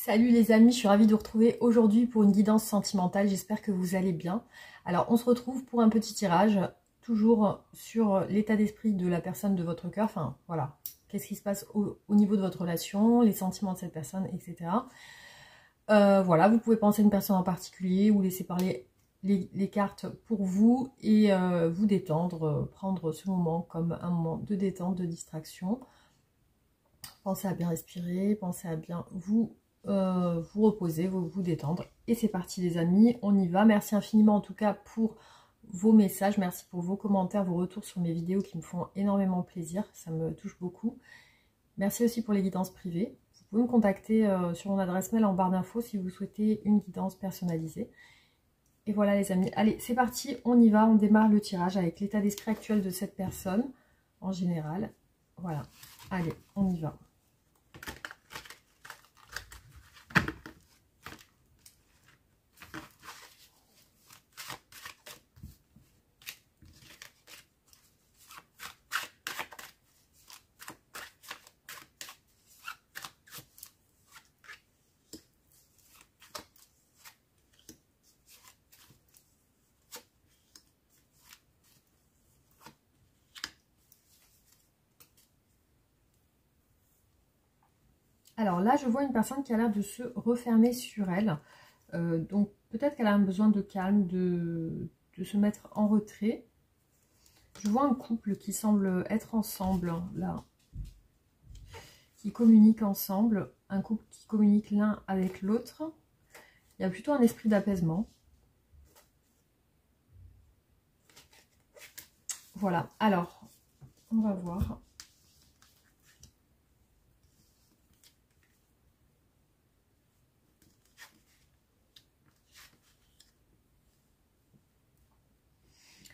Salut les amis, je suis ravie de vous retrouver aujourd'hui pour une guidance sentimentale, j'espère que vous allez bien. Alors on se retrouve pour un petit tirage, toujours sur l'état d'esprit de la personne de votre cœur, enfin voilà, qu'est-ce qui se passe au niveau de votre relation, les sentiments de cette personne, etc. Voilà, vous pouvez penser à une personne en particulier ou laisser parler les cartes pour vous et vous détendre, prendre ce moment comme un moment de détente, de distraction. Pensez à bien respirer, pensez à bien vous reposer, vous détendre. Et c'est parti les amis, on y va. Merci infiniment en tout cas pour vos messages, merci pour vos commentaires, vos retours sur mes vidéos qui me font énormément plaisir, ça me touche beaucoup. Merci aussi pour les guidances privées. Vous pouvez me contacter sur mon adresse mail en barre d'infos si vous souhaitez une guidance personnalisée. Et voilà les amis, allez c'est parti, on y va, on démarre le tirage avec l'état d'esprit actuel de cette personne en général. Voilà, allez, on y va. Alors là, je vois une personne qui a l'air de se refermer sur elle. Donc peut-être qu'elle a un besoin de calme, de se mettre en retrait. Je vois un couple qui semble être ensemble, là. Qui communique ensemble. Un couple qui communique l'un avec l'autre. Il y a plutôt un esprit d'apaisement. Voilà. Alors, on va voir.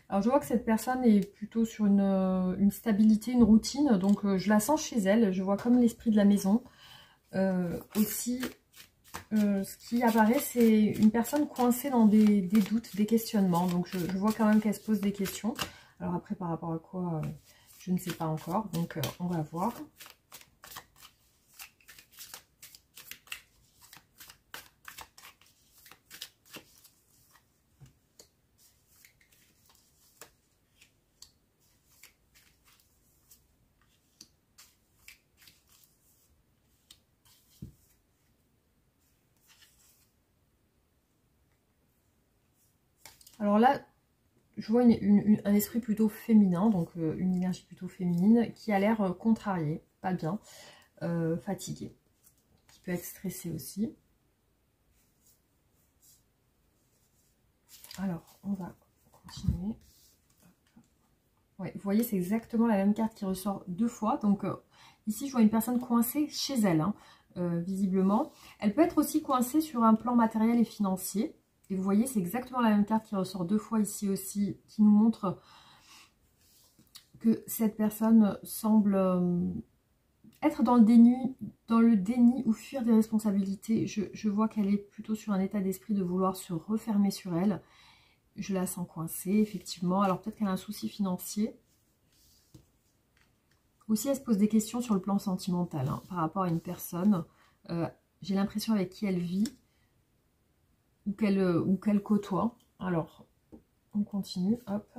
Alors je vois que cette personne est plutôt sur une stabilité, une routine, donc je la sens chez elle, je vois comme l'esprit de la maison. Aussi, ce qui apparaît, c'est une personne coincée dans des doutes, des questionnements, donc je vois quand même qu'elle se pose des questions. Alors après, par rapport à quoi, je ne sais pas encore, donc on va voir. Alors là, je vois un esprit plutôt féminin, donc une énergie plutôt féminine, qui a l'air contrariée, pas bien, fatiguée, qui peut être stressée aussi. Alors, on va continuer. Ouais, vous voyez, c'est exactement la même carte qui ressort deux fois. Donc ici, je vois une personne coincée chez elle, hein, visiblement. Elle peut être aussi coincée sur un plan matériel et financier. Et vous voyez, c'est exactement la même carte qui ressort deux fois ici aussi, qui nous montre que cette personne semble être dans le déni ou fuir des responsabilités. Je vois qu'elle est plutôt sur un état d'esprit de vouloir se refermer sur elle. Je la sens coincée, effectivement. Alors peut-être qu'elle a un souci financier. Aussi, elle se pose des questions sur le plan sentimental, hein, par rapport à une personne. J'ai l'impression avec qui elle vit ou qu'elle côtoie. Alors, on continue, hop.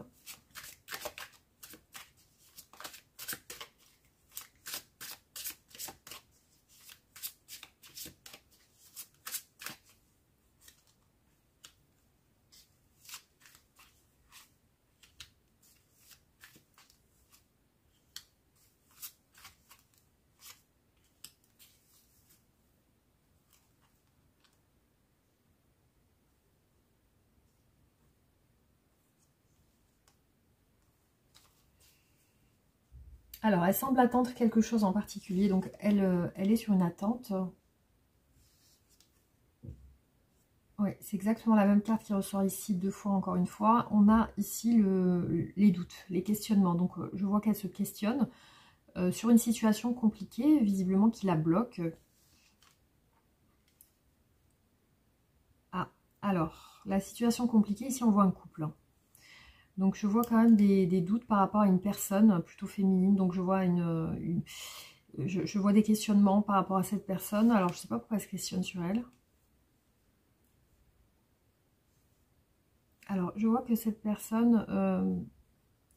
Alors, elle semble attendre quelque chose en particulier, donc elle est sur une attente. Oui, c'est exactement la même carte qui ressort ici deux fois, encore une fois. On a ici les doutes, les questionnements. Donc, je vois qu'elle se questionne sur une situation compliquée, visiblement qui la bloque. Ah, alors, la situation compliquée, ici on voit un couple, hein. Donc je vois quand même des doutes par rapport à une personne plutôt féminine. Donc je vois je vois des questionnements par rapport à cette personne. Alors, je ne sais pas pourquoi elle se questionne sur elle. Alors, je vois que cette personne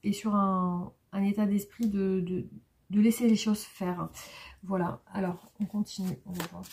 est sur un état d'esprit de laisser les choses faire. Voilà. Alors, on continue. On va voir.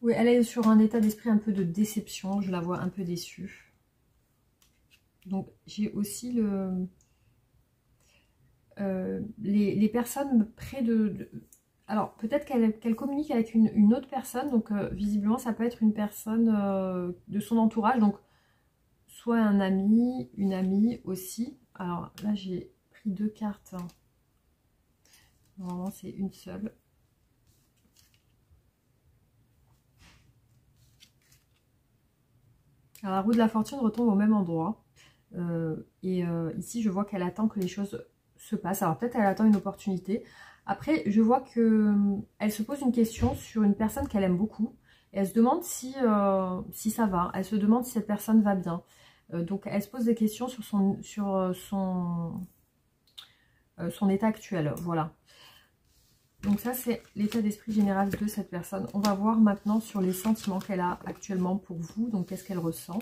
Oui, elle est sur un état d'esprit un peu de déception. Je la vois un peu déçue. Donc, j'ai aussi les personnes près alors, peut-être qu'elle communique avec une autre personne. Donc, visiblement, ça peut être une personne de son entourage. Donc, soit un ami, une amie aussi. Alors, là, j'ai pris 2 cartes. Normalement, c'est une seule. Alors, la roue de la fortune retombe au même endroit. Ici, je vois qu'elle attend que les choses se passent. Alors, peut-être elle attend une opportunité. Après, je vois qu'elle se pose une question sur une personne qu'elle aime beaucoup. Et elle se demande si ça va. Elle se demande si cette personne va bien. Donc, elle se pose des questions sur son état actuel. Voilà. Donc ça, c'est l'état d'esprit général de cette personne. On va voir maintenant sur les sentiments qu'elle a actuellement pour vous. Donc, qu'est-ce qu'elle ressent?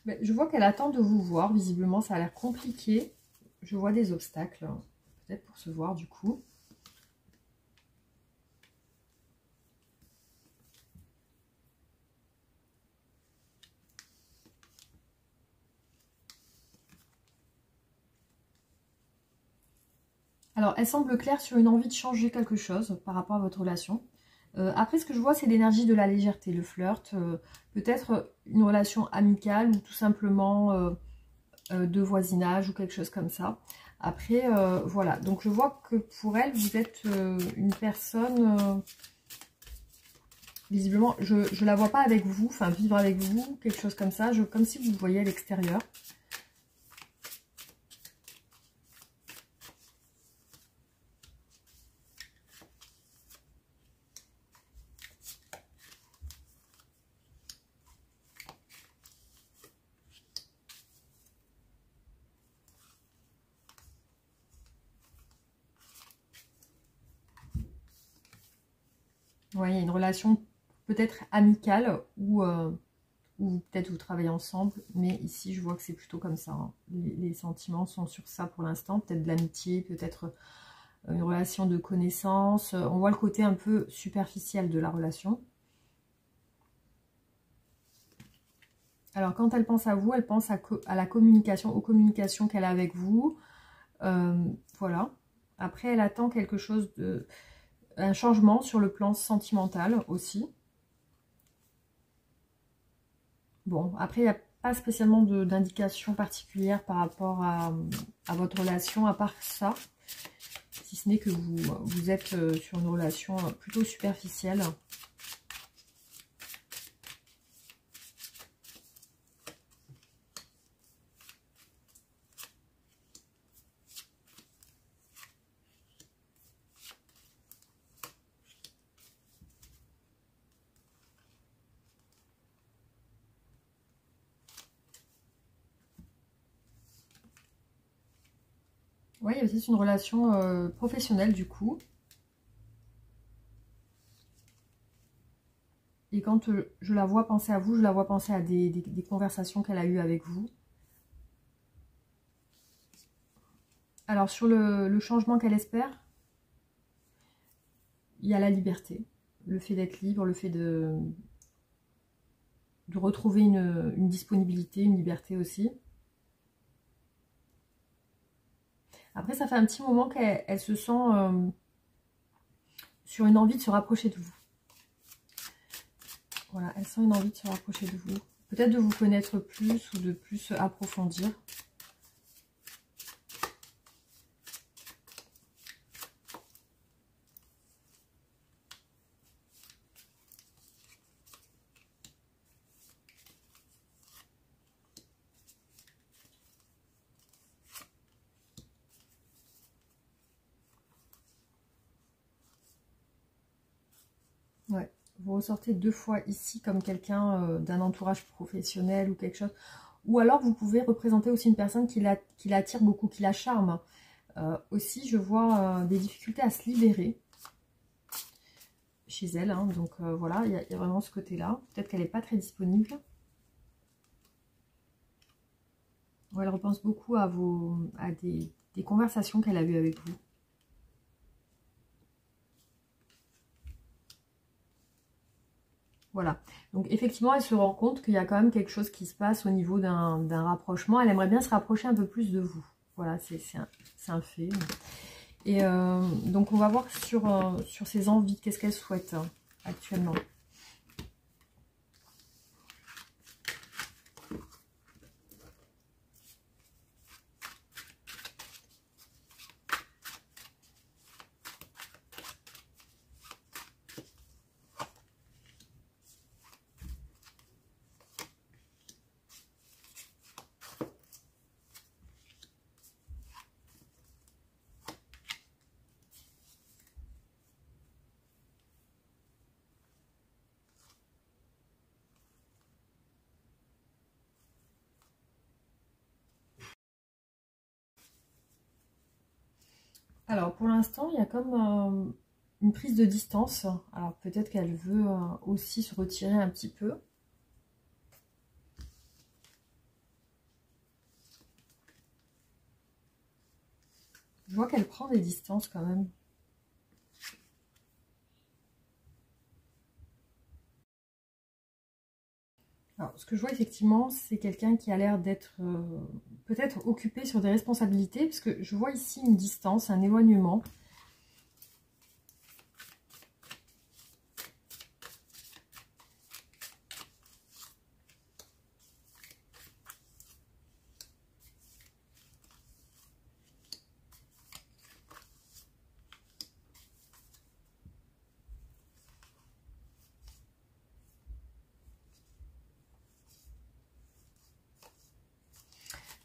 Mais je vois qu'elle attend de vous voir. Visiblement, ça a l'air compliqué. Je vois des obstacles, hein, peut-être pour se voir du coup. Alors, elle semble claire sur une envie de changer quelque chose par rapport à votre relation. Après, ce que je vois, c'est l'énergie de la légèreté, le flirt. Peut-être une relation amicale ou tout simplement de voisinage ou quelque chose comme ça. Après, voilà. Donc, je vois que pour elle, vous êtes une personne... visiblement, je ne la vois pas avec vous, enfin, vivre avec vous, quelque chose comme ça. Comme si vous le voyez à l'extérieur. Ouais, il y a une relation peut-être amicale ou peut-être vous travaillez ensemble, mais ici je vois que c'est plutôt comme ça, hein. Les sentiments sont sur ça pour l'instant, peut-être de l'amitié, peut-être une relation de connaissance. On voit le côté un peu superficiel de la relation. Alors quand elle pense à vous, elle pense à la communication, aux communications qu'elle a avec vous. Voilà. Après, elle attend quelque chose un changement sur le plan sentimental aussi. Bon, après, il n'y a pas spécialement d'indication particulière par rapport à votre relation, à part ça. Si ce n'est que vous êtes sur une relation plutôt superficielle. Oui, il y a peut-être une relation professionnelle du coup. Et quand je la vois penser à vous, je la vois penser à des conversations qu'elle a eues avec vous. Alors sur le changement qu'elle espère, il y a la liberté. Le fait d'être libre, le fait de retrouver une disponibilité, une liberté aussi. Après, ça fait un petit moment qu'elle se sent sur une envie de se rapprocher de vous. Voilà, elle sent une envie de se rapprocher de vous. Peut-être de vous connaître plus ou de plus approfondir. Ouais, vous ressortez 2 fois ici comme quelqu'un d'un entourage professionnel ou quelque chose. Ou alors vous pouvez représenter aussi une personne qui l'attire beaucoup, qui la charme. Aussi, je vois des difficultés à se libérer chez elle. Hein, donc voilà, il y a vraiment ce côté-là. Peut-être qu'elle n'est pas très disponible. Ouais, elle repense beaucoup à des conversations qu'elle a eues avec vous. Voilà, donc effectivement, elle se rend compte qu'il y a quand même quelque chose qui se passe au niveau d'un rapprochement. Elle aimerait bien se rapprocher un peu plus de vous. Voilà, c'est un fait. Et donc, on va voir sur ses envies, qu'est-ce qu'elle souhaite actuellement. Alors, pour l'instant, il y a comme une prise de distance. Alors, peut-être qu'elle veut aussi se retirer un petit peu. Je vois qu'elle prend des distances quand même. Alors, ce que je vois effectivement, c'est quelqu'un qui a l'air d'être peut-être occupé sur des responsabilités, parce que je vois ici une distance, un éloignement.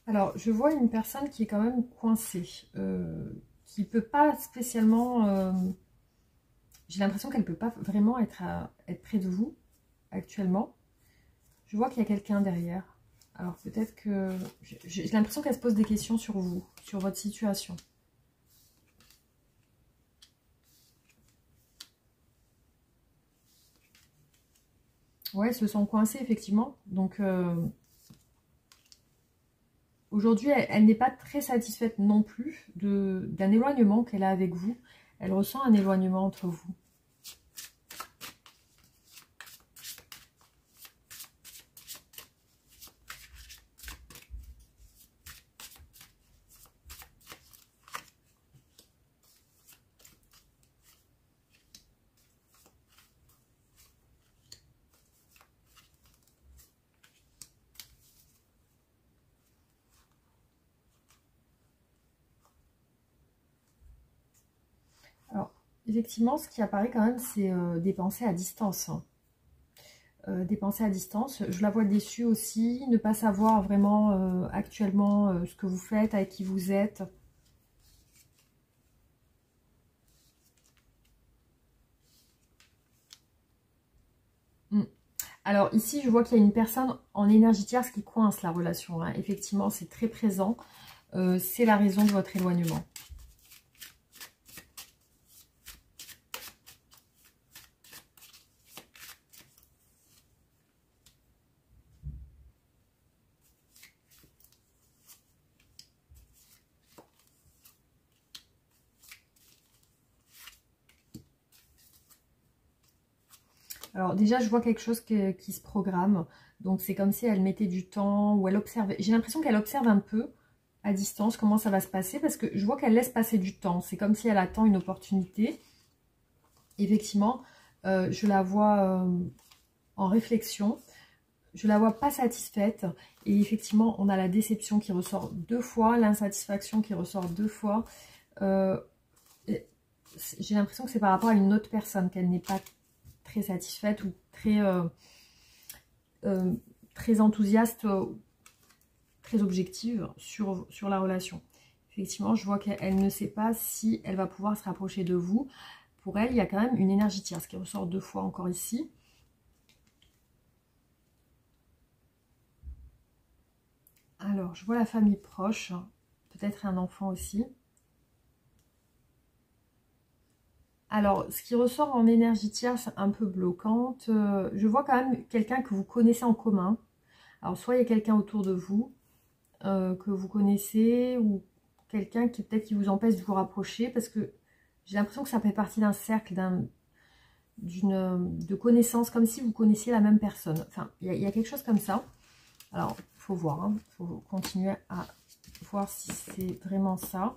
Alors, je vois une personne qui est quand même coincée, qui ne peut pas spécialement... j'ai l'impression qu'elle ne peut pas vraiment être près de vous actuellement. Je vois qu'il y a quelqu'un derrière. Alors, peut-être que... J'ai l'impression qu'elle se pose des questions sur vous, sur votre situation. Ouais, elles se sont coincées, effectivement. Donc... aujourd'hui, elle n'est pas très satisfaite non plus d'un éloignement qu'elle a avec vous. Elle ressent un éloignement entre vous. Alors, effectivement, ce qui apparaît quand même, c'est des pensées à distance. Hein. Des pensées à distance. Je la vois déçue aussi, ne pas savoir vraiment actuellement ce que vous faites, avec qui vous êtes. Mm. Alors ici, je vois qu'il y a une personne en énergie tierce qui coince la relation. Hein. Effectivement, c'est très présent. C'est la raison de votre éloignement. Alors déjà, je vois quelque chose qui se programme. Donc c'est comme si elle mettait du temps ou elle observe. J'ai l'impression qu'elle observe un peu à distance comment ça va se passer parce que je vois qu'elle laisse passer du temps. C'est comme si elle attend une opportunité. Effectivement, je la vois en réflexion. Je la vois pas satisfaite. Et effectivement, on a la déception qui ressort 2 fois, l'insatisfaction qui ressort 2 fois. J'ai l'impression que c'est par rapport à une autre personne qu'elle n'est pas très satisfaite ou très enthousiaste, très objective sur la relation. Effectivement, je vois qu'elle ne sait pas si elle va pouvoir se rapprocher de vous. Pour elle, il y a quand même une énergie tierce qui ressort 2 fois encore ici. Alors, je vois la famille proche, peut-être un enfant aussi. Alors, ce qui ressort en énergie tierce un peu bloquante, je vois quand même quelqu'un que vous connaissez en commun. Alors, soit il y a quelqu'un autour de vous que vous connaissez ou quelqu'un qui peut-être qui vous empêche de vous rapprocher parce que j'ai l'impression que ça fait partie d'un cercle, de connaissances, comme si vous connaissiez la même personne. Enfin, il y a quelque chose comme ça. Alors, il faut voir, il faut continuer à voir si c'est vraiment ça.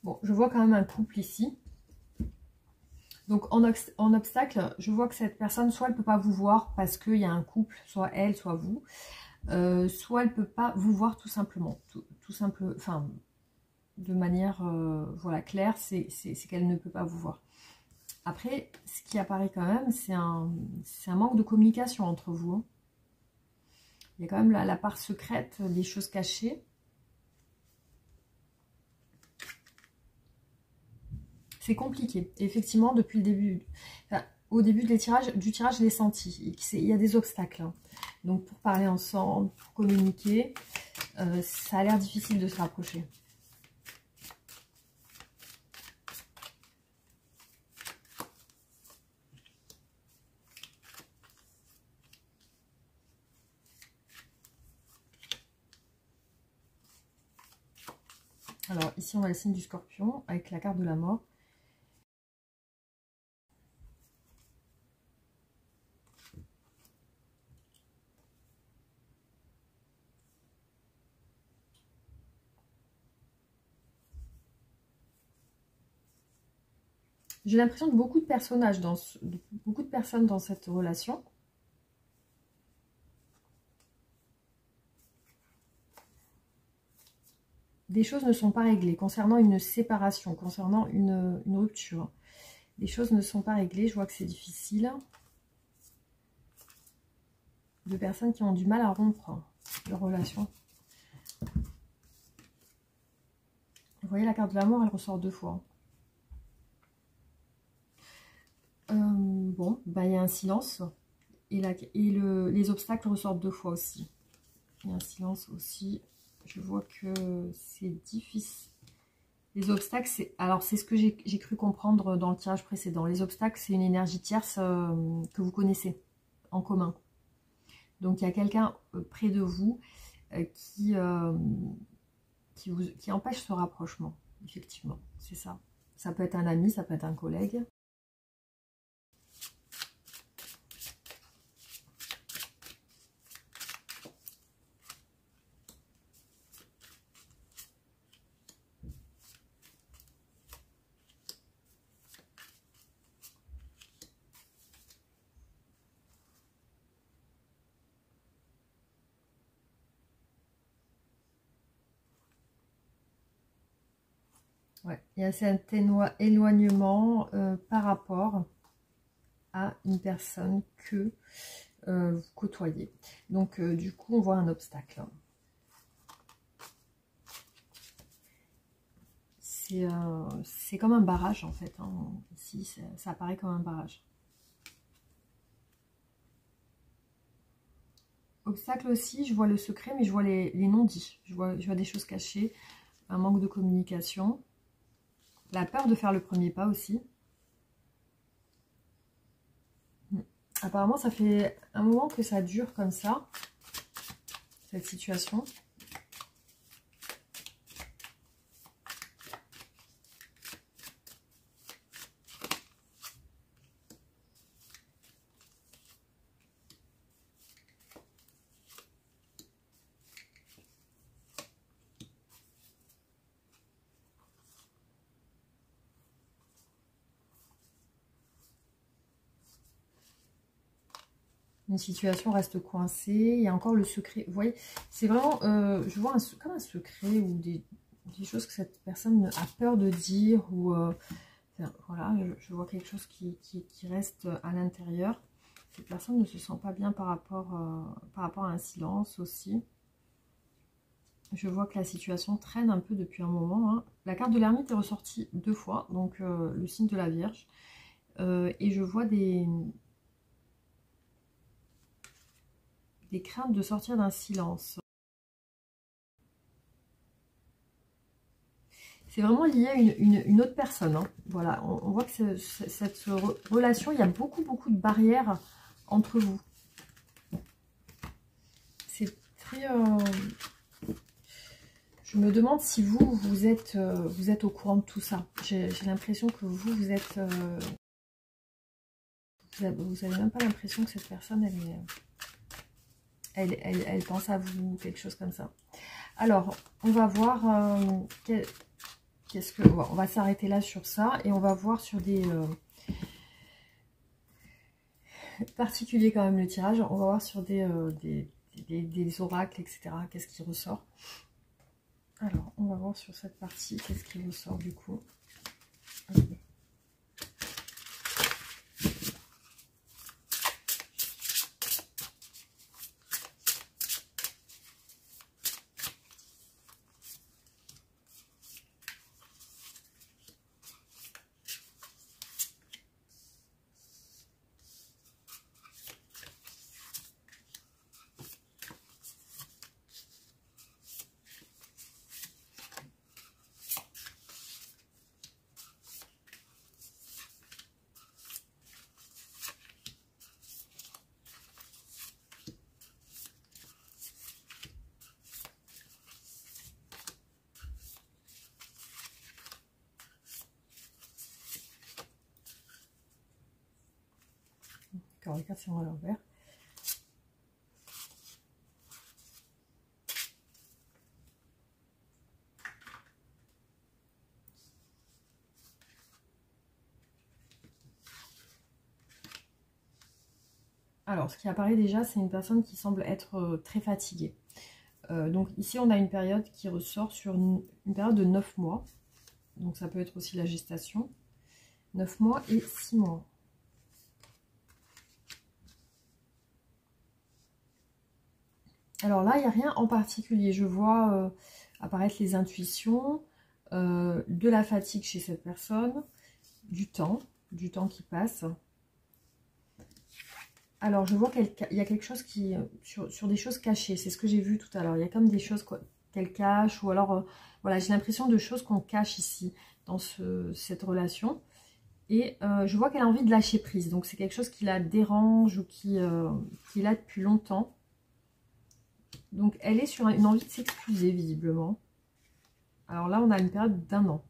Bon, je vois quand même un couple ici. Donc en obstacle, je vois que cette personne, soit elle ne peut pas vous voir parce qu'il y a un couple, soit elle, soit vous. Soit elle ne peut pas vous voir tout simplement. Tout simple, enfin, de manière voilà, claire, c'est qu'elle ne peut pas vous voir. Après, ce qui apparaît quand même, c'est un manque de communication entre vous. Hein. Il y a quand même la part secrète, des choses cachées. C'est compliqué. Et effectivement, depuis le début, enfin, au début du tirage, je l'ai senti. Il y a des obstacles. Hein. Donc, pour parler ensemble, pour communiquer, ça a l'air difficile de se rapprocher. Alors, ici, on a le signe du Scorpion avec la carte de la mort. J'ai l'impression de beaucoup de personnages, beaucoup de personnes dans cette relation. Des choses ne sont pas réglées concernant une séparation, concernant une rupture. Les choses ne sont pas réglées, je vois que c'est difficile. De personnes qui ont du mal à rompre leur relation. Vous voyez, la carte de la mort, elle ressort 2 fois. Bon, bah, il y a un silence. Et les obstacles ressortent 2 fois aussi. Il y a un silence aussi. Je vois que c'est difficile. Les obstacles, alors c'est ce que j'ai cru comprendre dans le tirage précédent. Les obstacles, c'est une énergie tierce que vous connaissez en commun. Donc il y a quelqu'un près de vous qui empêche ce rapprochement. Effectivement, c'est ça. Ça peut être un ami, ça peut être un collègue. Ouais, il y a cet éloignement par rapport. à une personne que vous côtoyez. Donc du coup, on voit un obstacle. C'est comme un barrage en fait. Hein. Ici, ça apparaît comme un barrage. Obstacle aussi, je vois le secret, mais je vois les non-dits. Je vois des choses cachées, un manque de communication. La peur de faire le premier pas aussi. Apparemment, ça fait un moment que ça dure comme ça, cette situation. Une situation reste coincée, il y a encore le secret. Vous voyez, c'est vraiment, je vois comme un secret ou des choses que cette personne a peur de dire. Ou voilà, je vois quelque chose qui reste à l'intérieur. Cette personne ne se sent pas bien par rapport à un silence aussi. Je vois que la situation traîne un peu depuis un moment. Hein. La carte de l'ermite est ressortie 2 fois, donc le signe de la Vierge. Et je vois des craintes de sortir d'un silence. C'est vraiment lié à une autre personne. Hein. Voilà, on voit que cette relation, il y a beaucoup de barrières entre vous. C'est très... Je me demande si vous êtes au courant de tout ça. J'ai l'impression que vous êtes... vous n'avez même pas l'impression que cette personne, elle pense à vous, quelque chose comme ça. Alors, on va voir... on va s'arrêter là sur ça et on va voir sur des... particulier quand même le tirage. On va voir sur des oracles, etc. Qu'est-ce qui ressort. Alors, on va voir sur cette partie, qu'est-ce qui ressort du coup. D'accord, les cartes sont à l'envers. Alors, ce qui apparaît déjà, c'est une personne qui semble être très fatiguée. Donc ici, on a une période qui ressort sur une période de 9 mois. Donc ça peut être aussi la gestation. 9 mois et 6 mois. Alors là, il n'y a rien en particulier. Je vois apparaître les intuitions, de la fatigue chez cette personne, du temps qui passe. Alors, je vois qu'il y a quelque chose qui... Sur des choses cachées, c'est ce que j'ai vu tout à l'heure. Il y a comme des choses qu'elle cache, ou alors... voilà, j'ai l'impression de choses qu'on cache ici, dans cette relation. Et je vois qu'elle a envie de lâcher prise. Donc, c'est quelque chose qui la dérange ou qui est là depuis longtemps. Donc, elle est sur une envie de s'excuser, visiblement. Alors là, on a une période d'1 an.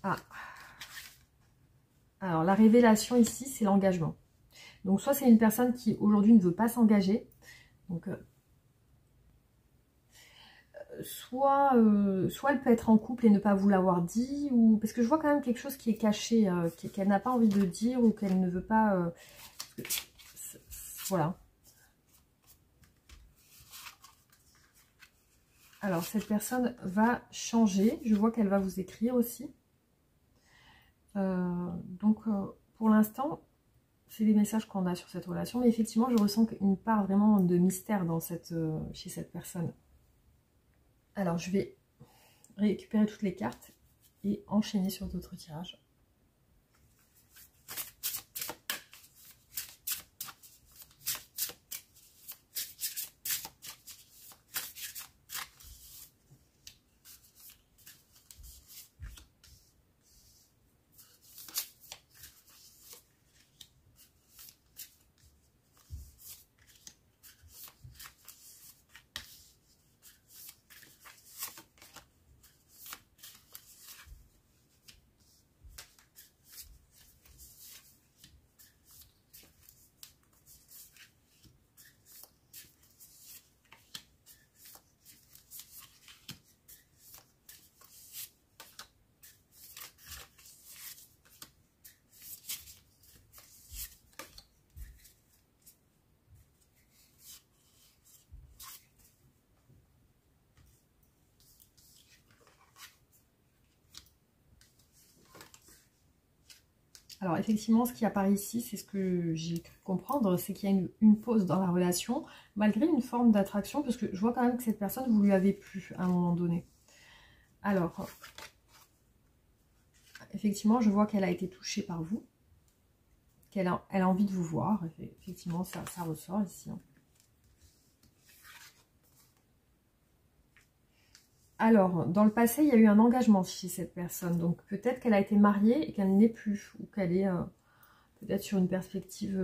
Ah. Alors, la révélation ici, c'est l'engagement. Donc, soit c'est une personne qui, aujourd'hui, ne veut pas s'engager. Donc, soit elle peut être en couple et ne pas vous l'avoir dit. Ou parce que je vois quand même quelque chose qui est caché, qu'elle n'a pas envie de dire ou qu'elle ne veut pas... voilà. Alors, cette personne va changer. Je vois qu'elle va vous écrire aussi. Donc, pour l'instant, c'est des messages qu'on a sur cette relation. Mais effectivement, je ressens une part vraiment de mystère dans chez cette personne. Alors, je vais récupérer toutes les cartes et enchaîner sur d'autres tirages. Alors effectivement, ce qui apparaît ici, c'est ce que j'ai cru comprendre, c'est qu'il y a une pause dans la relation, malgré une forme d'attraction, parce que je vois quand même que cette personne, vous lui avez plu à un moment donné. Alors, effectivement, je vois qu'elle a été touchée par vous, qu'elle a envie de vous voir. Effectivement, ça ressort ici. Alors, dans le passé, il y a eu un engagement chez cette personne. Donc, peut-être qu'elle a été mariée et qu'elle n'est plus. Ou qu'elle est peut-être sur une perspective...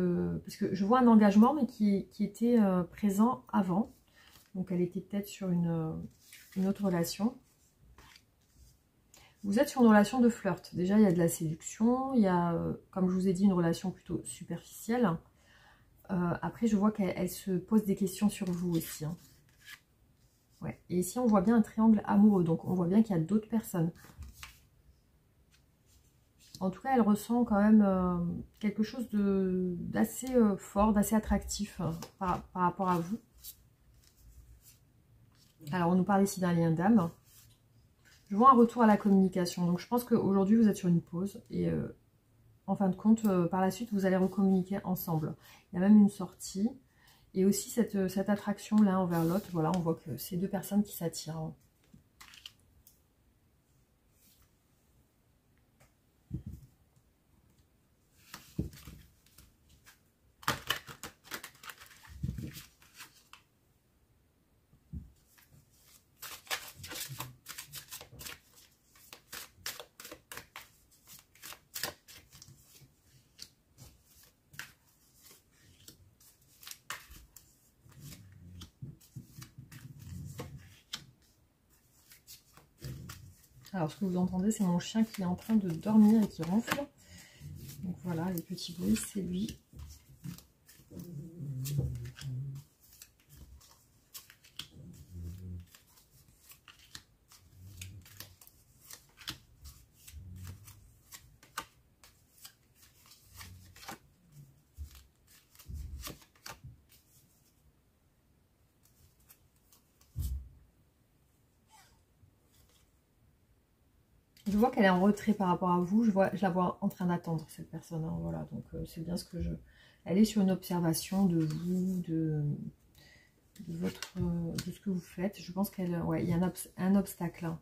parce que je vois un engagement, mais qui était présent avant. Donc, elle était peut-être sur une autre relation. Vous êtes sur une relation de flirt. Déjà, il y a de la séduction. Il y a, comme je vous ai dit, une relation plutôt superficielle. Après, je vois qu'elle se pose des questions sur vous aussi. Ouais. Et ici, on voit bien un triangle amoureux. Donc, on voit bien qu'il y a d'autres personnes. En tout cas, elle ressent quand même quelque chose d'assez fort, d'assez attractif par rapport à vous. Alors, on nous parle ici d'un lien d'âme. Je vois un retour à la communication. Donc, je pense qu'aujourd'hui, vous êtes sur une pause. Et en fin de compte, par la suite, vous allez recommuniquer ensemble. Il y a même une sortie. Et aussi cette attraction l'un envers l'autre. Voilà, on voit que c'est deux personnes qui s'attirent. Alors, ce que vous entendez, c'est mon chien qui est en train de dormir et qui ronfle. Donc voilà, les petits bruits, c'est lui. Je vois qu'elle est en retrait par rapport à vous. Je la vois en train d'attendre, cette personne. Voilà, donc c'est bien ce que je... Elle est sur une observation de vous, de ce que vous faites. Je pense qu'elle... Ouais, il y a un obstacle.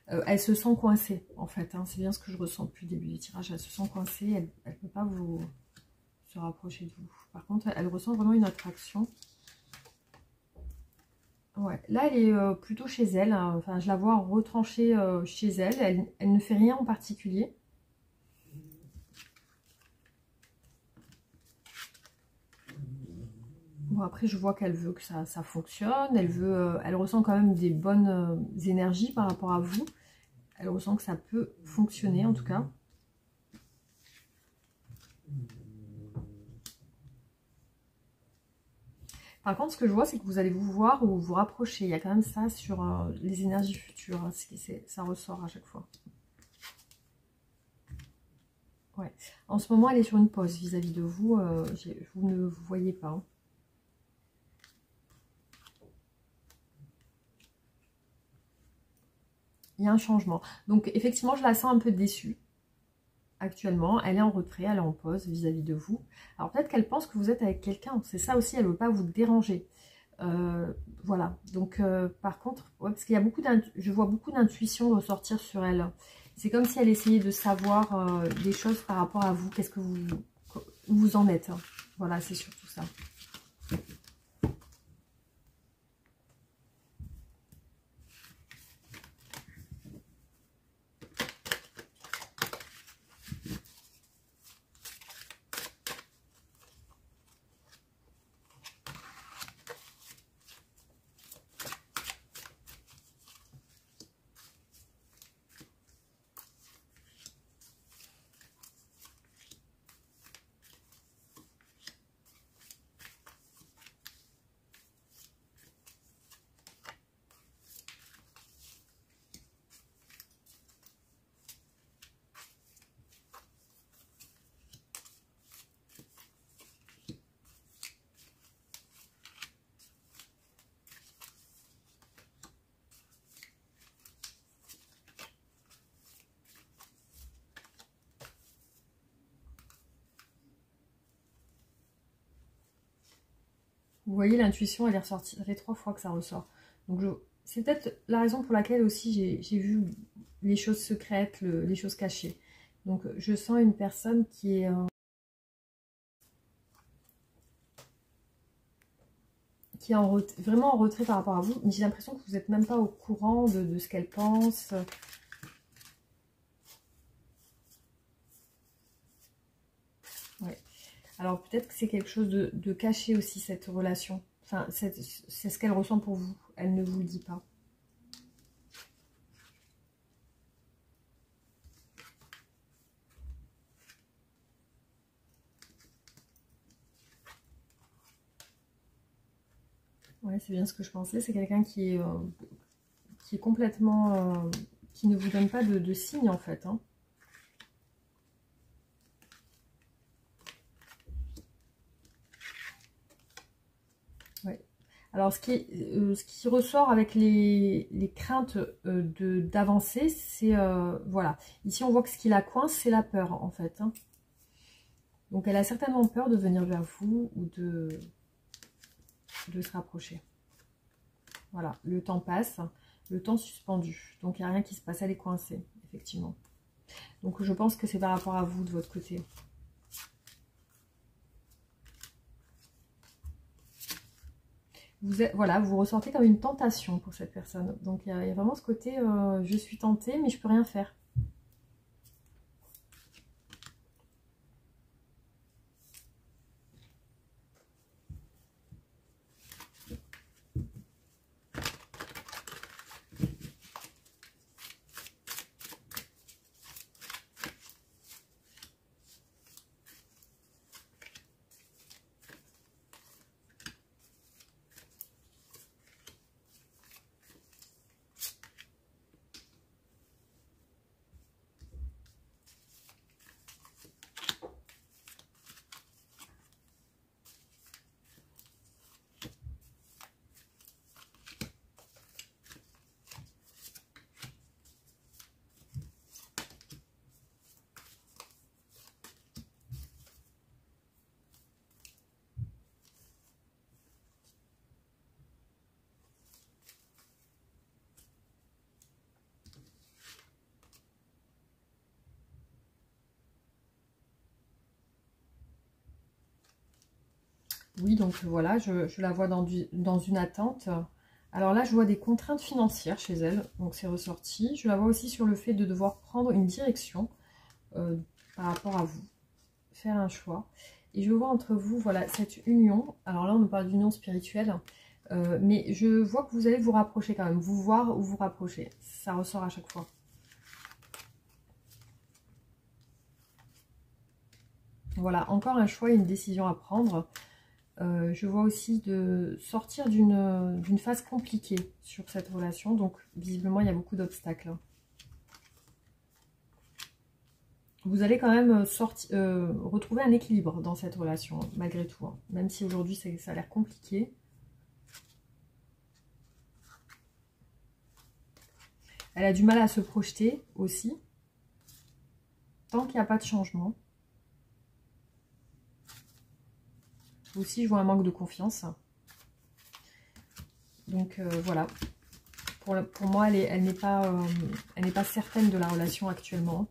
Elle se sent coincée, en fait. C'est bien ce que je ressens depuis le début du tirage. Elle se sent coincée. Elle ne peut pas se rapprocher de vous. Par contre, elle ressent vraiment une attraction. Ouais, là elle est plutôt chez elle, enfin je la vois retranchée chez elle. Elle ne fait rien en particulier. Bon après je vois qu'elle veut que ça fonctionne, elle ressent quand même des bonnes énergies par rapport à vous. Elle ressent que ça peut fonctionner en tout cas. Par contre, ce que je vois, c'est que vous allez vous voir ou vous rapprocher. Il y a quand même ça sur les énergies futures. Ça ressort à chaque fois. Ouais. En ce moment, elle est sur une pause vis-à-vis de vous. Vous ne vous voyez pas. Il y a un changement. Donc, effectivement, je la sens un peu déçue. actuellement, elle est en retrait, elle est en pause vis-à-vis de vous. Alors peut-être qu'elle pense que vous êtes avec quelqu'un, c'est ça aussi, elle ne veut pas vous déranger. Voilà, donc par contre, ouais, parce qu'il y a je vois beaucoup d'intuition ressortir sur elle. C'est comme si elle essayait de savoir des choses par rapport à vous, qu'est-ce que vous en êtes. Hein. Voilà, c'est surtout ça. Vous voyez, l'intuition, elle est ressortie. Ça fait 3 fois que ça ressort. Donc, c'est peut-être la raison pour laquelle aussi j'ai vu les choses secrètes, les choses cachées. Donc, je sens une personne qui est vraiment en retrait par rapport à vous. Mais j'ai l'impression que vous n'êtes même pas au courant de ce qu'elle pense. Ouais. Alors, peut-être que c'est quelque chose de caché aussi, cette relation. Enfin, c'est ce qu'elle ressent pour vous. Elle ne vous le dit pas. Ouais, c'est bien ce que je pensais. C'est quelqu'un qui est complètement... qui ne vous donne pas de signe, en fait. Hein. Ouais. Alors, ce qui ressort avec les craintes d'avancer, c'est... voilà. Ici, on voit que ce qui la coince, c'est la peur, en fait. Hein. Donc, elle a certainement peur de venir vers vous ou de se rapprocher. Voilà, le temps passe, le temps suspendu. Donc, il n'y a rien qui se passe, elle est coincée, effectivement. Donc, je pense que c'est par rapport à vous, de votre côté. Voilà, vous ressortez comme une tentation pour cette personne. Donc, il y a vraiment ce côté, je suis tentée, mais je peux rien faire. Oui, donc voilà, je la vois dans une attente. Alors là, je vois des contraintes financières chez elle, donc c'est ressorti. Je la vois aussi sur le fait de devoir prendre une direction par rapport à vous, faire un choix. Et je vois entre vous, voilà, cette union. Alors là, on nous parle d'union spirituelle, mais je vois que vous allez vous rapprocher quand même, vous voir ou vous rapprocher. Ça ressort à chaque fois. Voilà, encore un choix et une décision à prendre. Je vois aussi de sortir d'une phase compliquée sur cette relation. Donc, visiblement, il y a beaucoup d'obstacles. Vous allez quand même retrouver un équilibre dans cette relation, malgré tout. Hein. Même si aujourd'hui, ça a l'air compliqué. Elle a du mal à se projeter aussi. Tant qu'il n'y a pas de changement. Aussi, je vois un manque de confiance. Donc voilà. Pour moi, elle n'est pas certaine de la relation actuellement.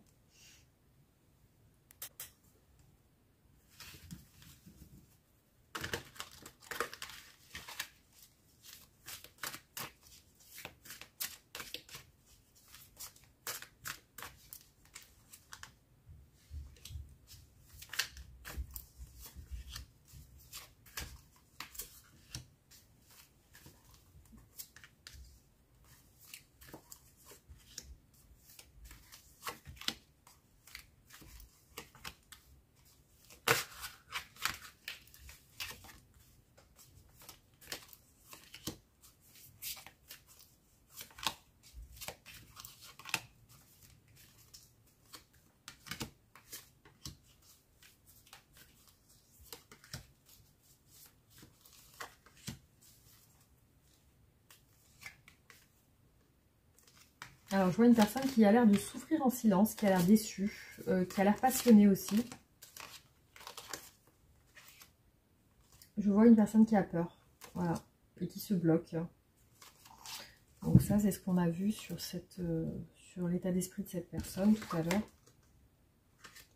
Alors, je vois une personne qui a l'air de souffrir en silence, qui a l'air déçue, qui a l'air passionnée aussi. Je vois une personne qui a peur, voilà, et qui se bloque. Donc ça, c'est ce qu'on a vu sur l'état d'esprit de cette personne tout à l'heure.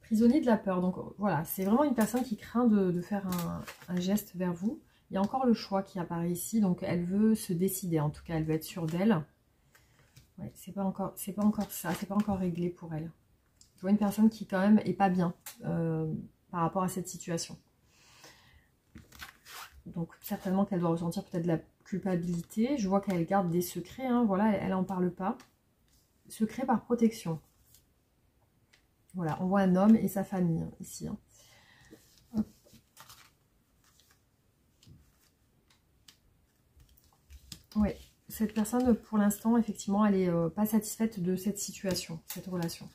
Prisonnier de la peur. Donc voilà, c'est vraiment une personne qui craint de faire un geste vers vous. Il y a encore le choix qui apparaît ici, donc elle veut se décider. En tout cas, elle veut être sûre d'elle. Ouais, c'est pas encore ça, c'est pas encore réglé pour elle. Je vois une personne qui quand même est pas bien par rapport à cette situation. Donc certainement qu'elle doit ressentir peut-être de la culpabilité. Je vois qu'elle garde des secrets, hein, voilà, elle n'en parle pas. Secret par protection. Voilà, on voit un homme et sa famille hein, ici. Hein. Oui, cette personne, pour l'instant, effectivement, elle n'est pas satisfaite de cette situation, cette relation.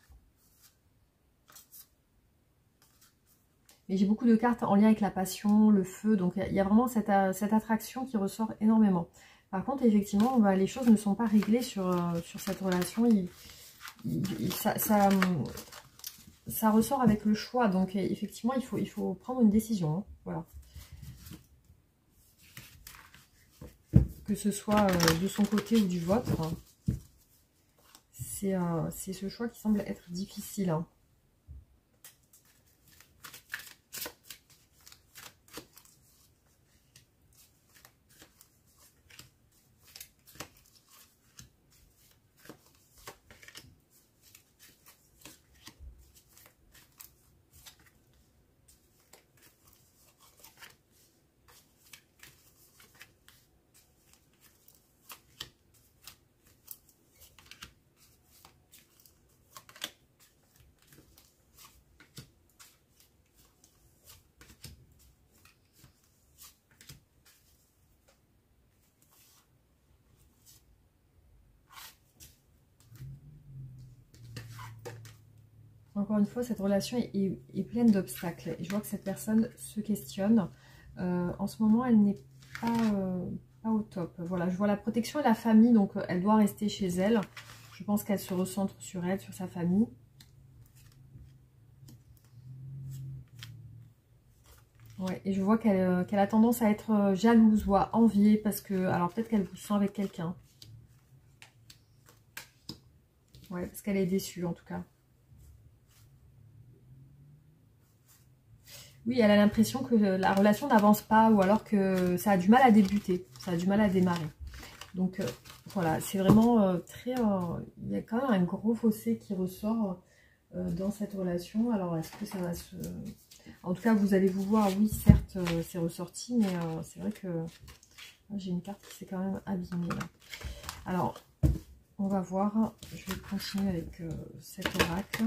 Mais j'ai beaucoup de cartes en lien avec la passion, le feu, donc il y a vraiment cette attraction qui ressort énormément. Par contre, effectivement, bah, les choses ne sont pas réglées sur cette relation. Ça ressort avec le choix, donc effectivement, il faut prendre une décision. Hein, voilà. Que ce soit de son côté ou du vôtre, c'est ce choix qui semble être difficile. Hein. Encore une fois, cette relation est pleine d'obstacles. Et je vois que cette personne se questionne. En ce moment, elle n'est pas au top. Voilà, je vois la protection et la famille, donc elle doit rester chez elle. Je pense qu'elle se recentre sur elle, sur sa famille. Ouais, et je vois qu'elle a tendance à être jalouse ou à envier parce que... Alors peut-être qu'elle vous sent avec quelqu'un. Ouais, parce qu'elle est déçue en tout cas. Oui, elle a l'impression que la relation n'avance pas ou alors que ça a du mal à débuter, ça a du mal à démarrer. Donc voilà, c'est vraiment très... il y a quand même un gros fossé qui ressort dans cette relation. Alors est-ce que ça va se... En tout cas, vous allez vous voir, oui, certes, c'est ressorti, mais c'est vrai que j'ai une carte qui s'est quand même abîmée. Là. Alors, on va voir, je vais continuer avec cet oracle.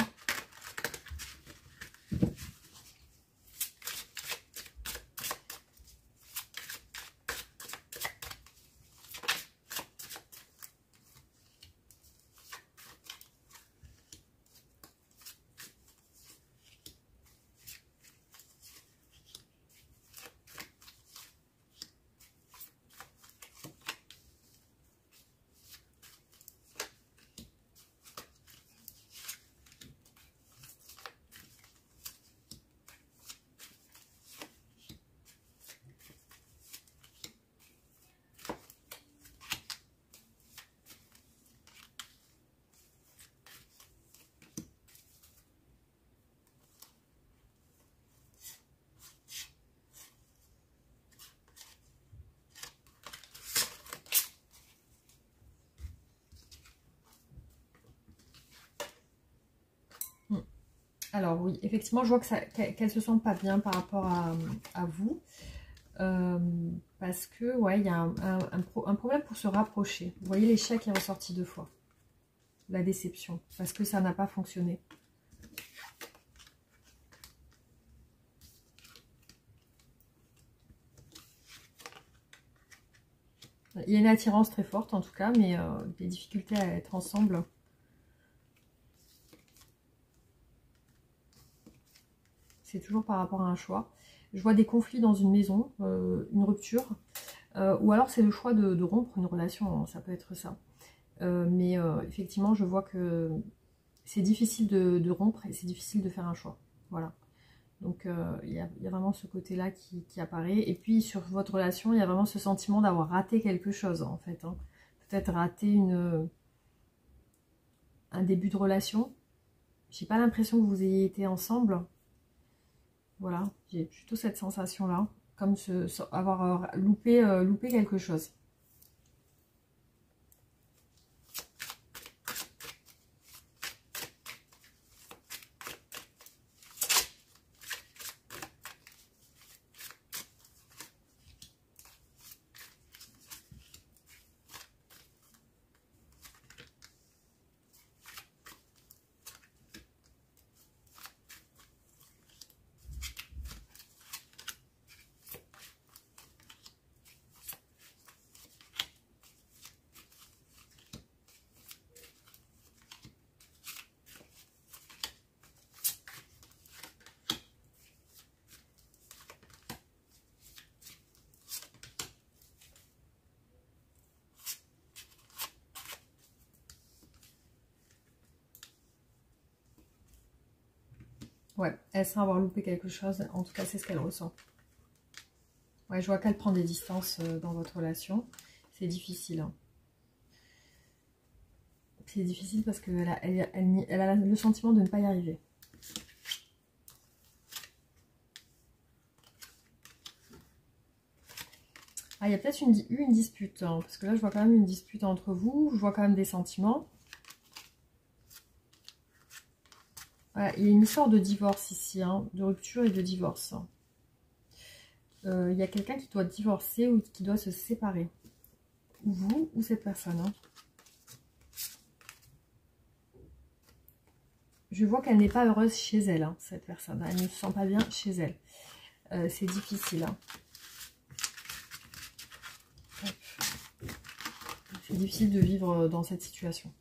Alors oui, effectivement, je vois que qu'elle se sent pas bien par rapport à vous. Parce que, ouais, il y a un problème pour se rapprocher. Vous voyez, l'échec est ressorti 2 fois. La déception, parce que ça n'a pas fonctionné. Il y a une attirance très forte en tout cas, mais des difficultés à être ensemble. C'est toujours par rapport à un choix. Je vois des conflits dans une maison, une rupture. Ou alors c'est le choix de rompre une relation, hein, ça peut être ça. Mais effectivement, je vois que c'est difficile de rompre et c'est difficile de faire un choix. Voilà. Donc il y a vraiment ce côté-là qui apparaît. Et puis sur votre relation, il y a vraiment ce sentiment d'avoir raté quelque chose en fait. Hein. Peut-être raté un début de relation. J'ai pas l'impression que vous ayez été ensemble. Voilà, j'ai plutôt cette sensation-là. Comme avoir loupé quelque chose. Ouais, elle sent avoir loupé quelque chose. En tout cas, c'est ce qu'elle ressent. Ouais, je vois qu'elle prend des distances dans votre relation. C'est difficile. Hein. C'est difficile parce qu'elle elle a le sentiment de ne pas y arriver. Ah, il y a peut-être eu une dispute. Hein, parce que là, je vois quand même une dispute entre vous. Je vois quand même des sentiments. Voilà, il y a une histoire de divorce ici. Hein, de rupture et de divorce. Il y a quelqu'un qui doit divorcer ou qui doit se séparer. Vous ou cette personne. Hein. Je vois qu'elle n'est pas heureuse chez elle, hein, cette personne. Elle ne se sent pas bien chez elle. C'est difficile. Hein. C'est difficile de vivre dans cette situation.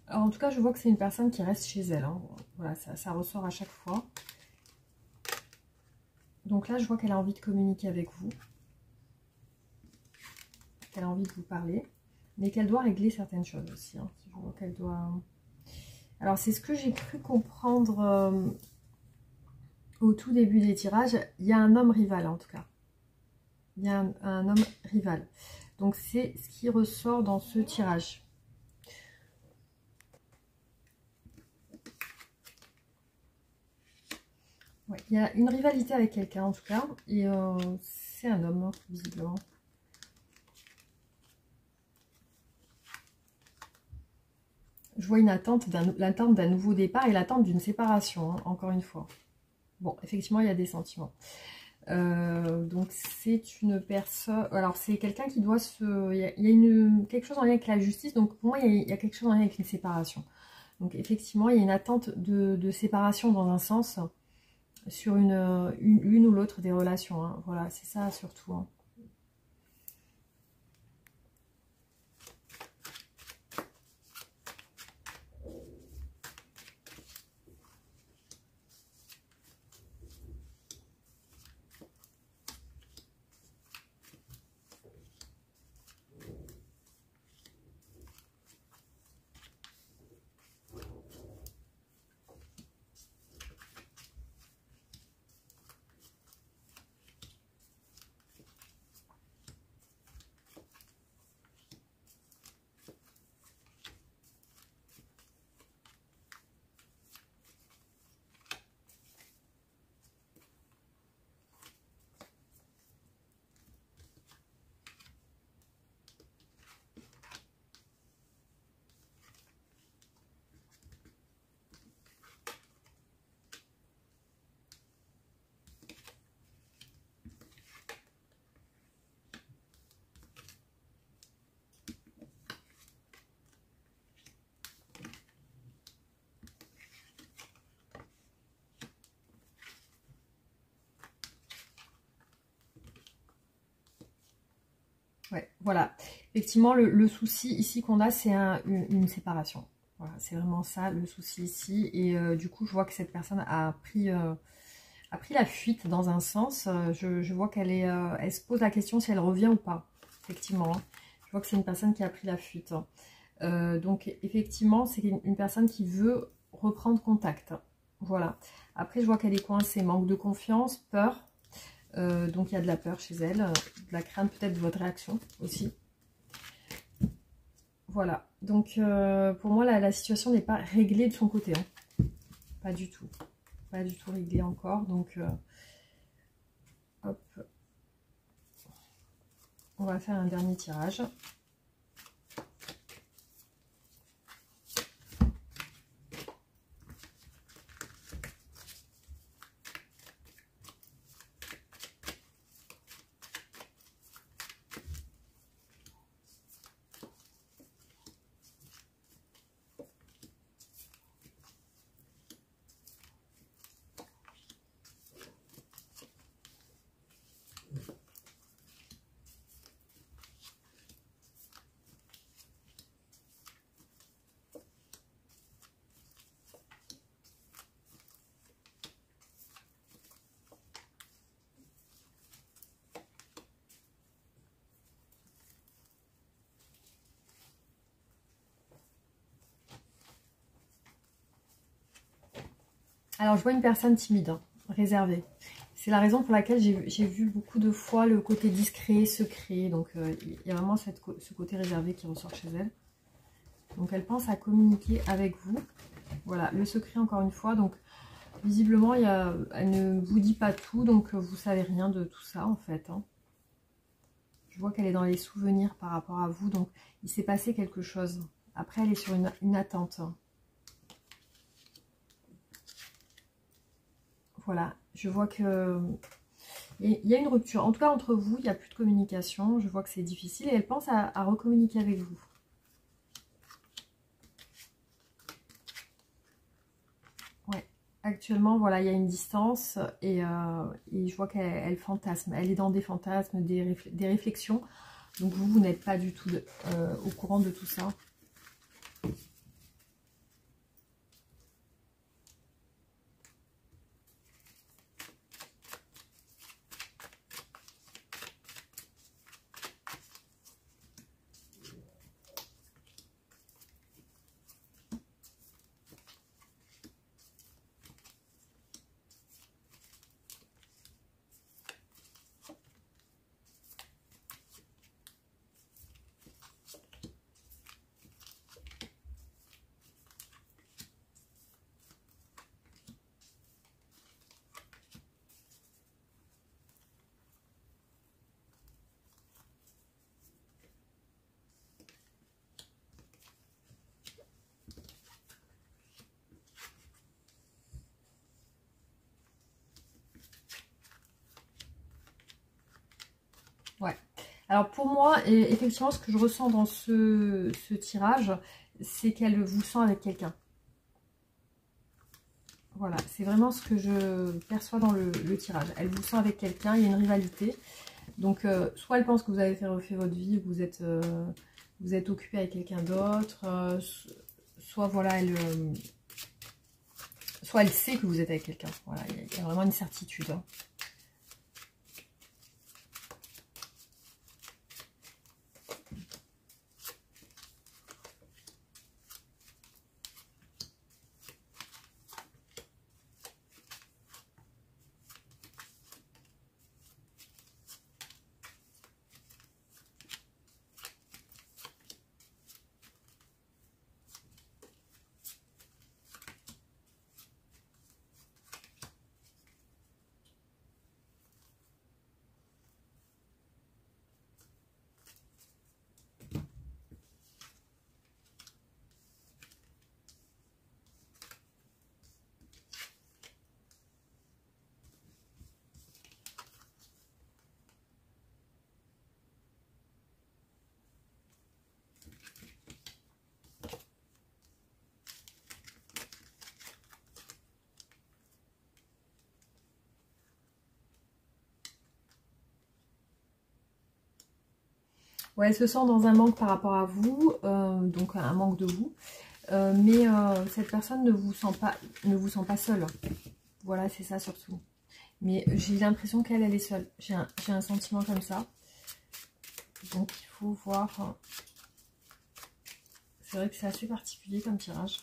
Alors, en tout cas, je vois que c'est une personne qui reste chez elle. Hein. Voilà, ça ressort à chaque fois. Donc là, je vois qu'elle a envie de communiquer avec vous. Qu'elle a envie de vous parler. Mais qu'elle doit régler certaines choses aussi. Hein. Je vois qu'elle doit... Alors, c'est ce que j'ai cru comprendre au tout début des tirages. Il y a un homme rival, en tout cas. Il y a un homme rival. Donc, c'est ce qui ressort dans ce tirage. Ouais, il y a une rivalité avec quelqu'un en tout cas, et c'est un homme, hein, visiblement. Je vois une attente l'attente d'un nouveau départ et l'attente d'une séparation, hein, encore une fois. Bon, effectivement, il y a des sentiments. Donc, c'est une personne... Alors, c'est quelqu'un qui doit se... Il y a quelque chose en lien avec la justice, donc pour moi, il y a quelque chose en lien avec une séparation. Donc effectivement, il y a une attente de séparation dans un sens sur l'une ou l'autre des relations. Hein. Voilà, c'est ça surtout. Hein. Ouais, voilà. Effectivement, le souci ici qu'on a, c'est une séparation. Voilà, c'est vraiment ça le souci ici. Et du coup, je vois que cette personne a pris la fuite dans un sens. Je vois qu'elle elle se pose la question si elle revient ou pas. Effectivement, hein. Je vois que c'est une personne qui a pris la fuite. Donc, effectivement, c'est une personne qui veut reprendre contact. Voilà. Après, je vois qu'elle est coincée. Manque de confiance, peur. Donc il y a de la peur chez elle, de la crainte peut-être de votre réaction aussi. Voilà, donc pour moi la situation n'est pas réglée de son côté, hein. Pas du tout réglée encore, donc hop, on va faire un dernier tirage. Alors je vois une personne timide, hein, réservée. C'est la raison pour laquelle j'ai vu beaucoup de fois le côté discret, secret. Donc il y a vraiment ce côté réservé qui ressort chez elle. Donc elle pense à communiquer avec vous. Voilà, le secret encore une fois. Donc visiblement, elle ne vous dit pas tout, donc vous savez rien de tout ça en fait. Hein. Je vois qu'elle est dans les souvenirs par rapport à vous, donc il s'est passé quelque chose. Après, elle est sur une attente. Voilà, je vois que il y a une rupture. En tout cas, entre vous, il n'y a plus de communication. Je vois que c'est difficile et elle pense à recommuniquer avec vous. Ouais. Actuellement, voilà, il y a une distance et je vois qu'elle fantasme. Elle est dans des fantasmes, des réflexions. Donc vous n'êtes pas du tout au courant de tout ça. Ouais. Alors pour moi, effectivement, ce que je ressens dans ce tirage, c'est qu'elle vous sent avec quelqu'un. Voilà, c'est vraiment ce que je perçois dans le tirage. Elle vous sent avec quelqu'un, il y a une rivalité. Donc, soit elle pense que vous avez fait refait votre vie, que vous êtes occupé avec quelqu'un d'autre, soit voilà, soit elle sait que vous êtes avec quelqu'un. Voilà, il y a vraiment une certitude. Hein. Ouais, elle se sent dans un manque par rapport à vous, donc un manque de vous. Mais cette personne ne vous sent pas seule. Voilà, c'est ça surtout. Mais j'ai l'impression qu'elle, elle est seule. J'ai un sentiment comme ça. Donc il faut voir. C'est vrai que c'est assez particulier comme tirage.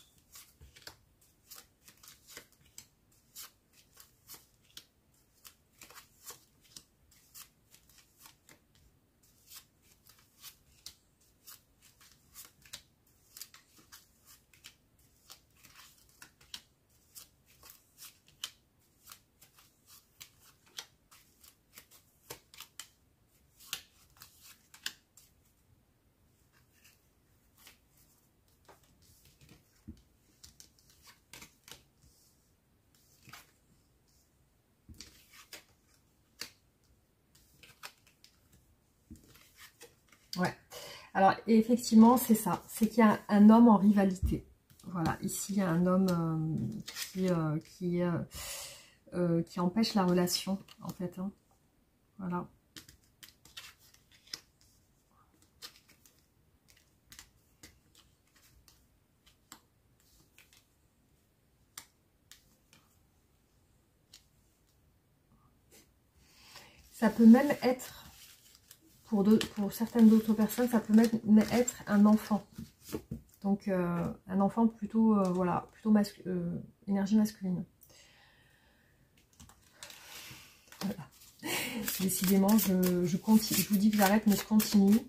Ouais. Alors, effectivement, c'est ça. C'est qu'il y a un homme en rivalité. Voilà. Ici, il y a un homme qui empêche la relation, en fait. Hein. Voilà. Ça peut même être, pour certaines d'autres personnes, ça peut même être un enfant. Donc, un enfant plutôt, voilà, plutôt énergie masculine. Voilà. Décidément, je continue. Je vous dis que j'arrête, mais je continue.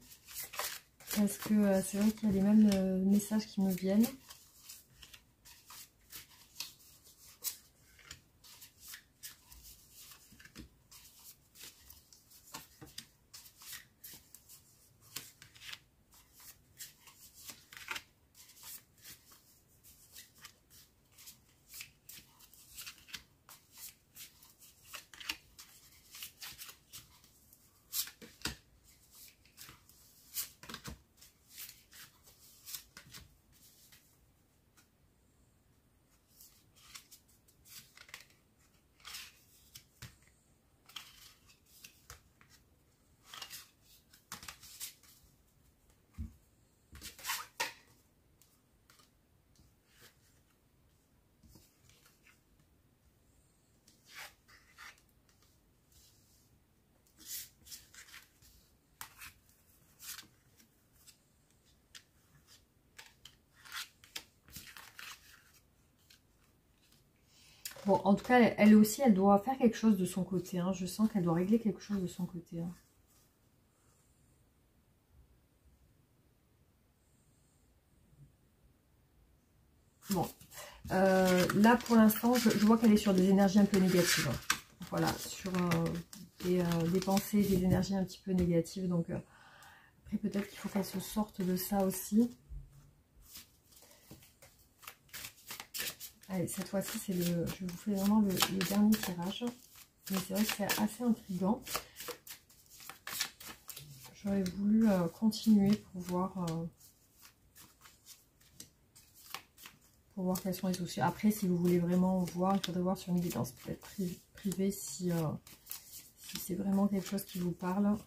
Parce que c'est vrai qu'il y a les mêmes messages qui me viennent. Bon, en tout cas, elle aussi, elle doit faire quelque chose de son côté. Hein. Je sens qu'elle doit régler quelque chose de son côté. Hein. Bon, là, pour l'instant, je vois qu'elle est sur des énergies un peu négatives. Hein. Voilà, sur des pensées, des énergies un petit peu négatives. Donc, après, peut-être qu'il faut qu'elle se sorte de ça aussi. Allez, cette fois-ci, je vous fais vraiment le dernier tirage. Mais c'est vrai que c'est assez intriguant. J'aurais voulu continuer pour voir... pour voir quels sont les soucis. Après, si vous voulez vraiment voir, il faudrait voir sur une guidance peut-être privée si c'est vraiment quelque chose qui vous parle.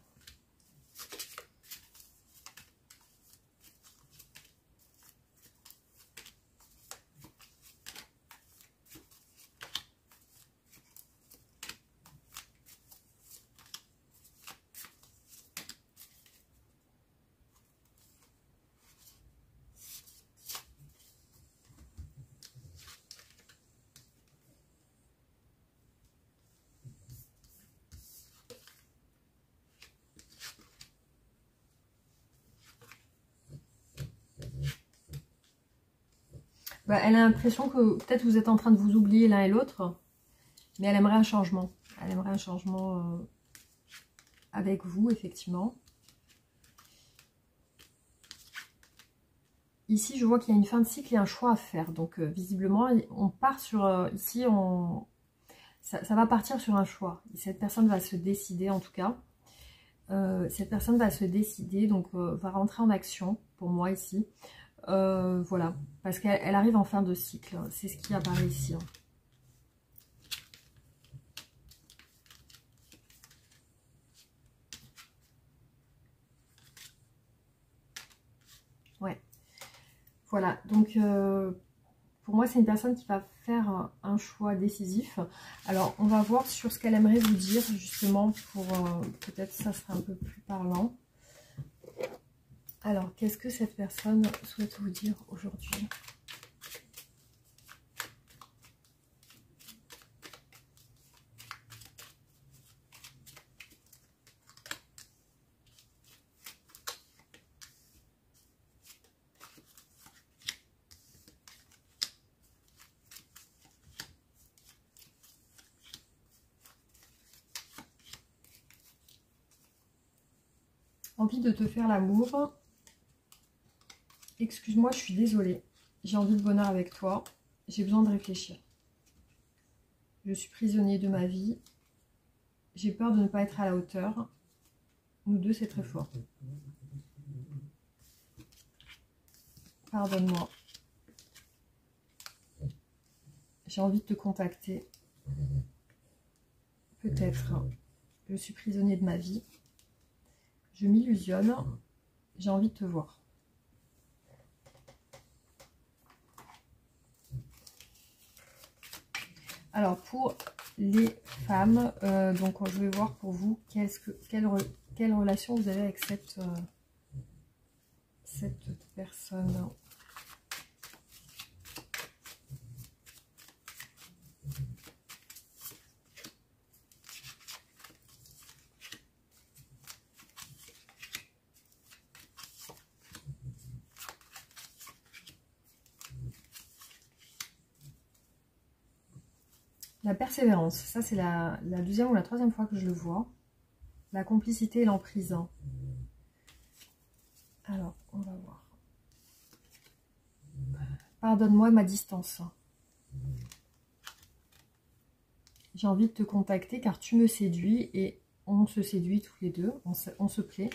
Bah, elle a l'impression que peut-être vous êtes en train de vous oublier l'un et l'autre, mais elle aimerait un changement. Elle aimerait un changement avec vous, effectivement. Ici, je vois qu'il y a une fin de cycle et un choix à faire. Donc, visiblement, on part sur... ici, ça va partir sur un choix. Et cette personne va se décider, en tout cas. Cette personne va se décider, donc va rentrer en action, pour moi, ici. Voilà, parce qu'elle arrive en fin de cycle. C'est ce qui apparaît ici. Hein. Ouais. Voilà, donc pour moi, c'est une personne qui va faire un choix décisif. Alors, on va voir sur ce qu'elle aimerait vous dire, justement, pour peut-être ça sera un peu plus parlant. Alors, qu'est-ce que cette personne souhaite vous dire aujourd'hui ? Envie de te faire l'amour. Excuse-moi, je suis désolée. J'ai envie de bonheur avec toi. J'ai besoin de réfléchir. Je suis prisonnier de ma vie. J'ai peur de ne pas être à la hauteur. Nous deux, c'est très fort. Pardonne-moi. J'ai envie de te contacter. Peut-être. Je suis prisonnier de ma vie. Je m'illusionne. J'ai envie de te voir. Alors, pour les femmes, donc je vais voir pour vous quelle relation vous avez avec cette personne. La persévérance, ça c'est la deuxième ou la troisième fois que je le vois. La complicité et l'emprise. Alors, on va voir. Pardonne-moi ma distance. J'ai envie de te contacter car tu me séduis et on se séduit tous les deux, on se plaît.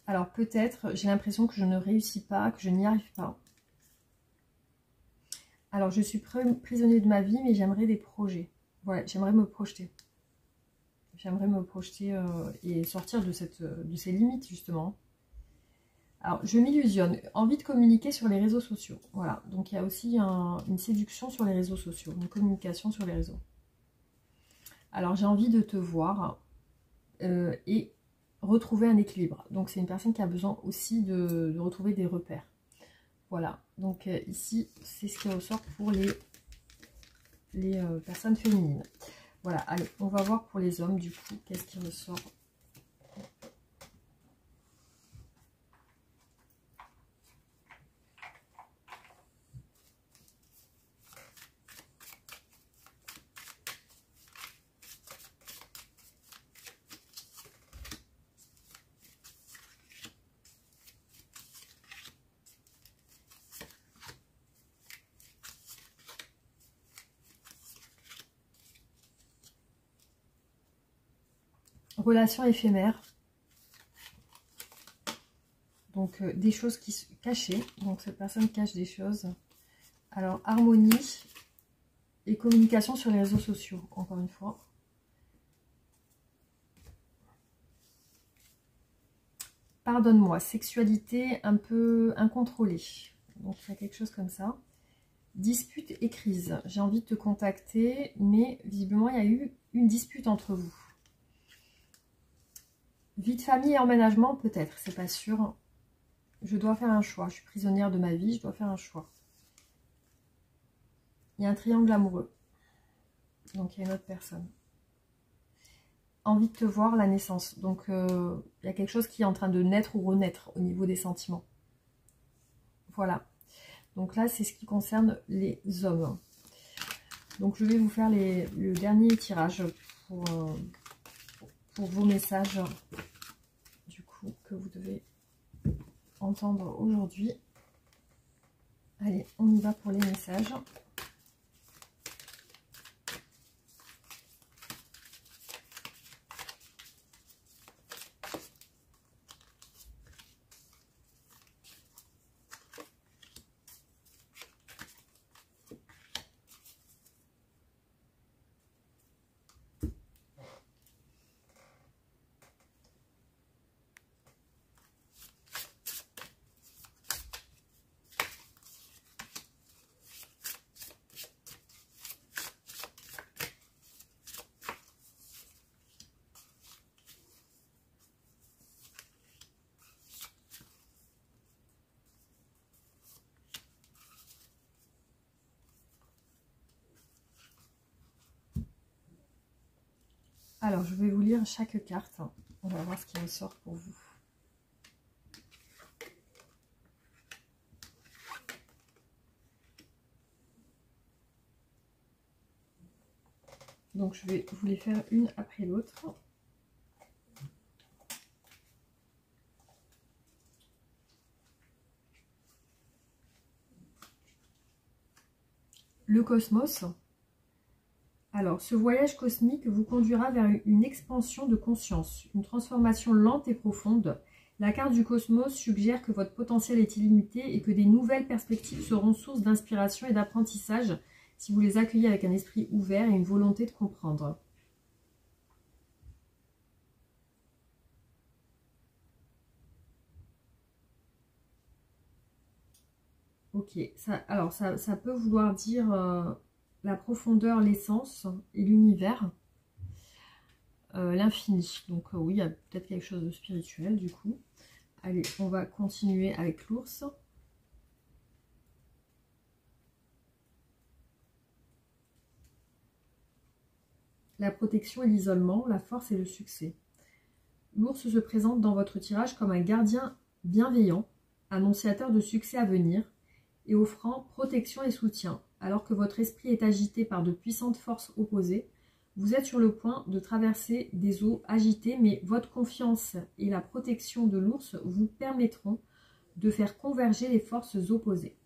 Alors peut-être, j'ai l'impression que je ne réussis pas, que je n'y arrive pas. Alors je suis prisonnier de ma vie, mais j'aimerais des projets. Voilà, j'aimerais me projeter. J'aimerais me projeter et sortir de ces limites justement. Alors je m'illusionne, envie de communiquer sur les réseaux sociaux. Voilà, donc il y a aussi une séduction sur les réseaux sociaux, une communication sur les réseaux. Alors j'ai envie de te voir et retrouver un équilibre. Donc c'est une personne qui a besoin aussi de retrouver des repères. Voilà, donc ici c'est ce qui ressort pour les personnes féminines. Voilà, allez, on va voir pour les hommes du coup, qu'est-ce qui ressort. Relation éphémère. Donc des choses qui cachées. Donc cette personne cache des choses. Alors, harmonie et communication sur les réseaux sociaux, encore une fois. Pardonne-moi, sexualité un peu incontrôlée. Donc, il y a quelque chose comme ça. Dispute et crise. J'ai envie de te contacter, mais visiblement, il y a eu une dispute entre vous. Vie de famille et emménagement, peut-être, c'est pas sûr. Je dois faire un choix. Je suis prisonnière de ma vie, je dois faire un choix. Il y a un triangle amoureux. Donc, il y a une autre personne. Envie de te voir, la naissance. Donc, il y a quelque chose qui est en train de naître ou renaître au niveau des sentiments. Voilà. Donc là, c'est ce qui concerne les hommes. Donc, je vais vous faire le dernier tirage pour vos messages, du coup, que vous devez entendre aujourd'hui. Allez, on y va pour les messages. Alors, je vais vous lire chaque carte. On va voir ce qui ressort pour vous. Donc, je vais vous les faire une après l'autre. Le cosmos. Alors, ce voyage cosmique vous conduira vers une expansion de conscience, une transformation lente et profonde. La carte du cosmos suggère que votre potentiel est illimité et que des nouvelles perspectives seront source d'inspiration et d'apprentissage si vous les accueillez avec un esprit ouvert et une volonté de comprendre. Ok, alors ça peut vouloir dire la profondeur, l'essence et l'univers, l'infini. Donc oui, il y a peut-être quelque chose de spirituel du coup. Allez, on va continuer avec l'ours. La protection et l'isolement, la force et le succès. L'ours se présente dans votre tirage comme un gardien bienveillant, annonciateur de succès à venir et offrant protection et soutien. Alors que votre esprit est agité par de puissantes forces opposées, vous êtes sur le point de traverser des eaux agitées, mais votre confiance et la protection de l'ours vous permettront de faire converger les forces opposées.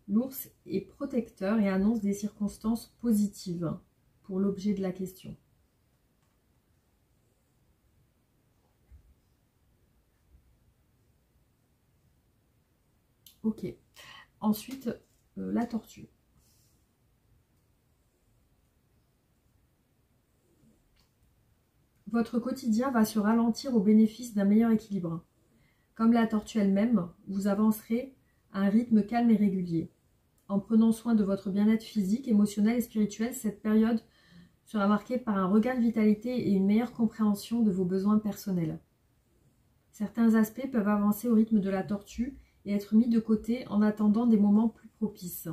L'ours est protecteur et annonce des circonstances positives pour l'objet de la question. Ok. Ensuite, la tortue. Votre quotidien va se ralentir au bénéfice d'un meilleur équilibre. Comme la tortue elle-même, vous avancerez à un rythme calme et régulier. En prenant soin de votre bien-être physique, émotionnel et spirituel, cette période sera marquée par un regain de vitalité et une meilleure compréhension de vos besoins personnels. Certains aspects peuvent avancer au rythme de la tortue et être mis de côté en attendant des moments plus propices.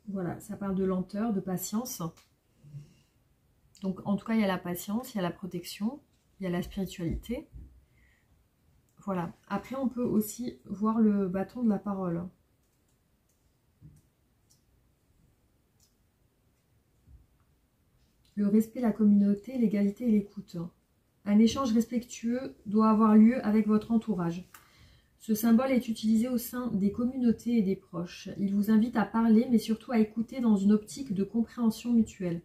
Voilà, ça parle de lenteur, de patience. Donc en tout cas, il y a la patience, il y a la protection, il y a la spiritualité. Voilà. Après, on peut aussi voir le bâton de la parole. Le respect, la communauté, l'égalité et l'écoute. Un échange respectueux doit avoir lieu avec votre entourage. Ce symbole est utilisé au sein des communautés et des proches. Il vous invite à parler, mais surtout à écouter dans une optique de compréhension mutuelle.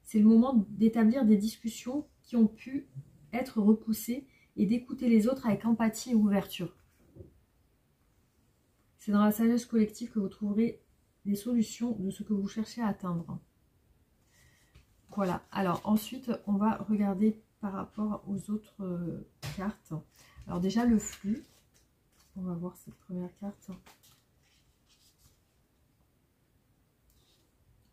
C'est le moment d'établir des discussions qui ont pu être repoussées et d'écouter les autres avec empathie et ouverture. C'est dans la sagesse collective que vous trouverez des solutions de ce que vous cherchez à atteindre. Voilà, alors ensuite on va regarder par rapport aux autres cartes. Alors déjà le flux, on va voir cette première carte.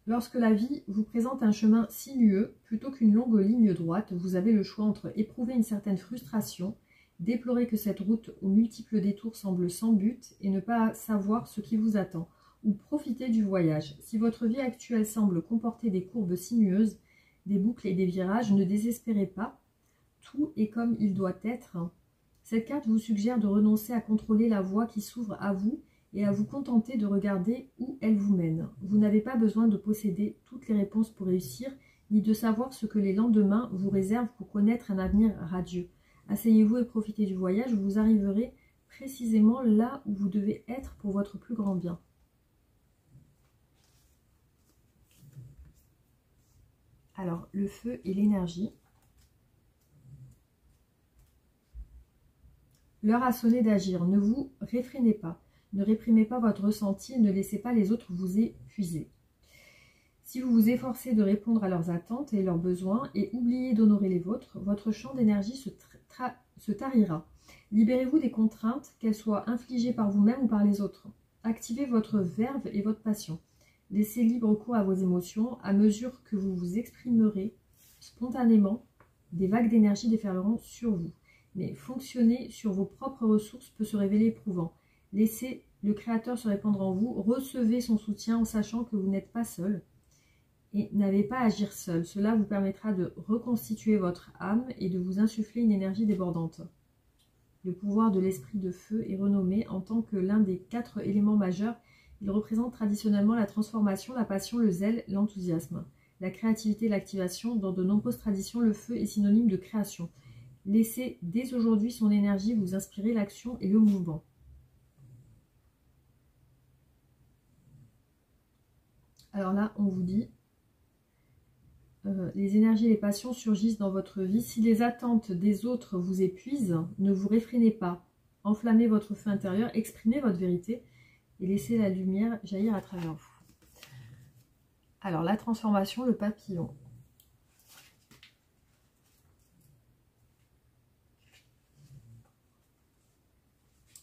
Lorsque la vie vous présente un chemin sinueux, plutôt qu'une longue ligne droite, vous avez le choix entre éprouver une certaine frustration, déplorer que cette route aux multiples détours semble sans but et ne pas savoir ce qui vous attend, ou profiter du voyage. Si votre vie actuelle semble comporter des courbes sinueuses, des boucles et des virages, ne désespérez pas, tout est comme il doit être. Cette carte vous suggère de renoncer à contrôler la voie qui s'ouvre à vous et à vous contenter de regarder où elle vous mène. Vous n'avez pas besoin de posséder toutes les réponses pour réussir, ni de savoir ce que les lendemains vous réservent pour connaître un avenir radieux. Asseyez-vous et profitez du voyage, vous arriverez précisément là où vous devez être pour votre plus grand bien. Alors, le feu et l'énergie. L'heure a sonné d'agir, ne vous réfrénez pas. Ne réprimez pas votre ressenti et ne laissez pas les autres vous épuiser. Si vous vous efforcez de répondre à leurs attentes et leurs besoins et oubliez d'honorer les vôtres, votre champ d'énergie se tarira. Libérez-vous des contraintes, qu'elles soient infligées par vous-même ou par les autres. Activez votre verve et votre passion. Laissez libre cours à vos émotions. À mesure que vous vous exprimerez spontanément, des vagues d'énergie déferleront sur vous. Mais fonctionner sur vos propres ressources peut se révéler éprouvant. Laissez le Créateur se répandre en vous, recevez son soutien en sachant que vous n'êtes pas seul et n'avez pas à agir seul. Cela vous permettra de reconstituer votre âme et de vous insuffler une énergie débordante. Le pouvoir de l'esprit de feu est renommé en tant que l'un des 4 éléments majeurs. Il représente traditionnellement la transformation, la passion, le zèle, l'enthousiasme, la créativité et l'activation. Dans de nombreuses traditions, le feu est synonyme de création. Laissez dès aujourd'hui son énergie vous inspirer l'action et le mouvement. Alors là, on vous dit, les énergies et les passions surgissent dans votre vie. Si les attentes des autres vous épuisent, ne vous réfrénez pas. Enflammez votre feu intérieur, exprimez votre vérité et laissez la lumière jaillir à travers vous. Alors, la transformation, le papillon.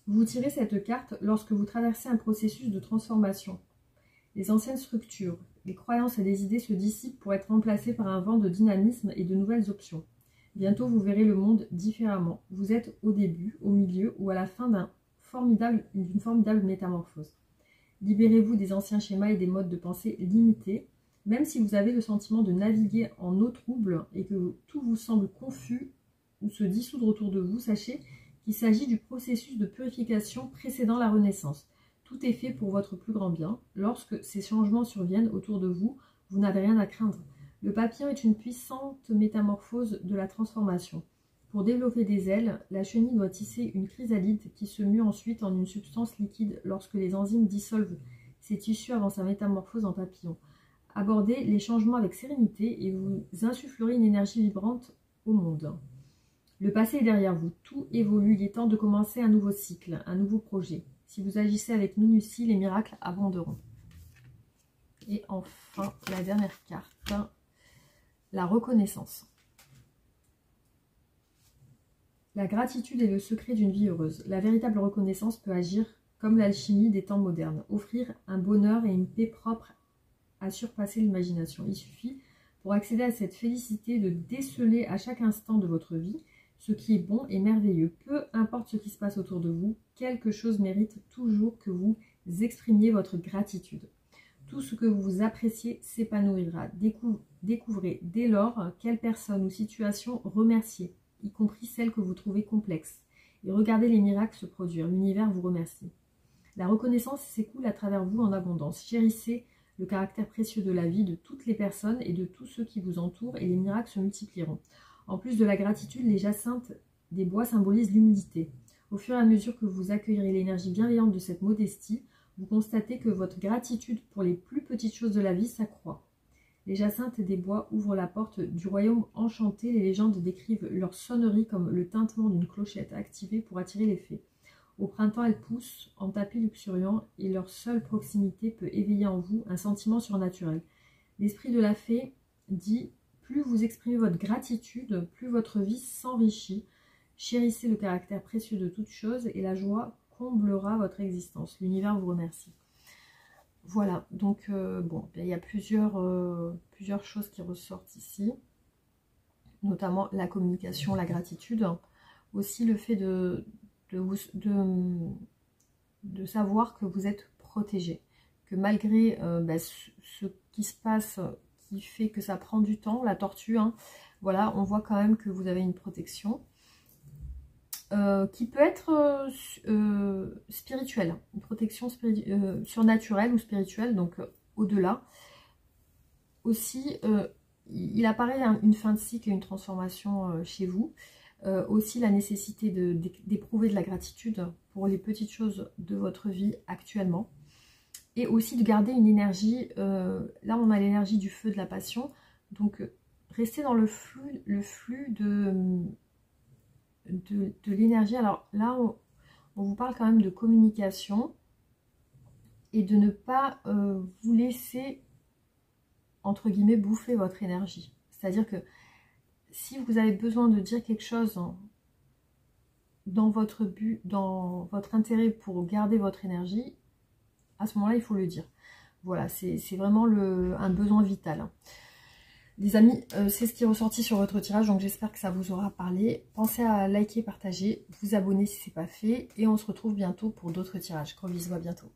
Vous tirez cette carte lorsque vous traversez un processus de transformation. Les anciennes structures, les croyances et les idées se dissipent pour être remplacées par un vent de dynamisme et de nouvelles options. Bientôt, vous verrez le monde différemment. Vous êtes au début, au milieu ou à la fin d'une formidable métamorphose. Libérez-vous des anciens schémas et des modes de pensée limités. Même si vous avez le sentiment de naviguer en eau trouble et que tout vous semble confus ou se dissoudre autour de vous, sachez qu'il s'agit du processus de purification précédant la renaissance. Tout est fait pour votre plus grand bien. Lorsque ces changements surviennent autour de vous, vous n'avez rien à craindre. Le papillon est une puissante métamorphose de la transformation. Pour développer des ailes, la chenille doit tisser une chrysalide qui se mue ensuite en une substance liquide lorsque les enzymes dissolvent ces tissus avant sa métamorphose en papillon. Abordez les changements avec sérénité et vous insufflerez une énergie vibrante au monde. Le passé est derrière vous, tout évolue, il est temps de commencer un nouveau cycle, un nouveau projet. Si vous agissez avec minutie, les miracles abonderont. Et enfin, la dernière carte, la reconnaissance. La gratitude est le secret d'une vie heureuse. La véritable reconnaissance peut agir comme l'alchimie des temps modernes, offrir un bonheur et une paix propre à surpasser l'imagination. Il suffit, pour accéder à cette félicité, de déceler à chaque instant de votre vie ce qui est bon et merveilleux. Peu importe ce qui se passe autour de vous, quelque chose mérite toujours que vous exprimiez votre gratitude. Tout ce que vous appréciez s'épanouira. Découvrez dès lors quelle personne ou situation remercier, y compris celles que vous trouvez complexes. Et regardez les miracles se produire. L'univers vous remercie. La reconnaissance s'écoule à travers vous en abondance. Chérissez le caractère précieux de la vie de toutes les personnes et de tous ceux qui vous entourent et les miracles se multiplieront. En plus de la gratitude, les jacinthes des bois symbolisent l'humilité. Au fur et à mesure que vous accueillerez l'énergie bienveillante de cette modestie, vous constatez que votre gratitude pour les plus petites choses de la vie s'accroît. Les jacinthes des bois ouvrent la porte du royaume enchanté. Les légendes décrivent leur sonnerie comme le tintement d'une clochette activée pour attirer les fées. Au printemps, elles poussent en tapis luxuriants et leur seule proximité peut éveiller en vous un sentiment surnaturel. L'esprit de la fée dit « Plus vous exprimez votre gratitude, plus votre vie s'enrichit. Chérissez le caractère précieux de toute chose et la joie comblera votre existence. L'univers vous remercie. » Voilà, donc bon, il y a plusieurs choses qui ressortent ici, notamment la communication, la gratitude, aussi le fait de savoir que vous êtes protégé, que malgré ce qui se passe, qui fait que ça prend du temps, la tortue, hein, voilà, on voit quand même que vous avez une protection qui peut être spirituelle, une protection surnaturelle ou spirituelle, donc au-delà. Aussi, il apparaît une fin de cycle et une transformation chez vous. Aussi la nécessité d'éprouver de la gratitude pour les petites choses de votre vie actuellement. Et aussi de garder une énergie, là on a l'énergie du feu de la passion, donc restez dans le flux de l'énergie. Alors là on vous parle quand même de communication et de ne pas vous laisser entre guillemets bouffer votre énergie. C'est-à-dire que si vous avez besoin de dire quelque chose dans votre but, dans votre intérêt pour garder votre énergie, à ce moment-là, il faut le dire. Voilà, c'est vraiment un besoin vital. Les amis, c'est ce qui est ressorti sur votre tirage, donc j'espère que ça vous aura parlé. Pensez à liker, partager, vous abonner si ce n'est pas fait, et on se retrouve bientôt pour d'autres tirages. Gros bisous, à bientôt.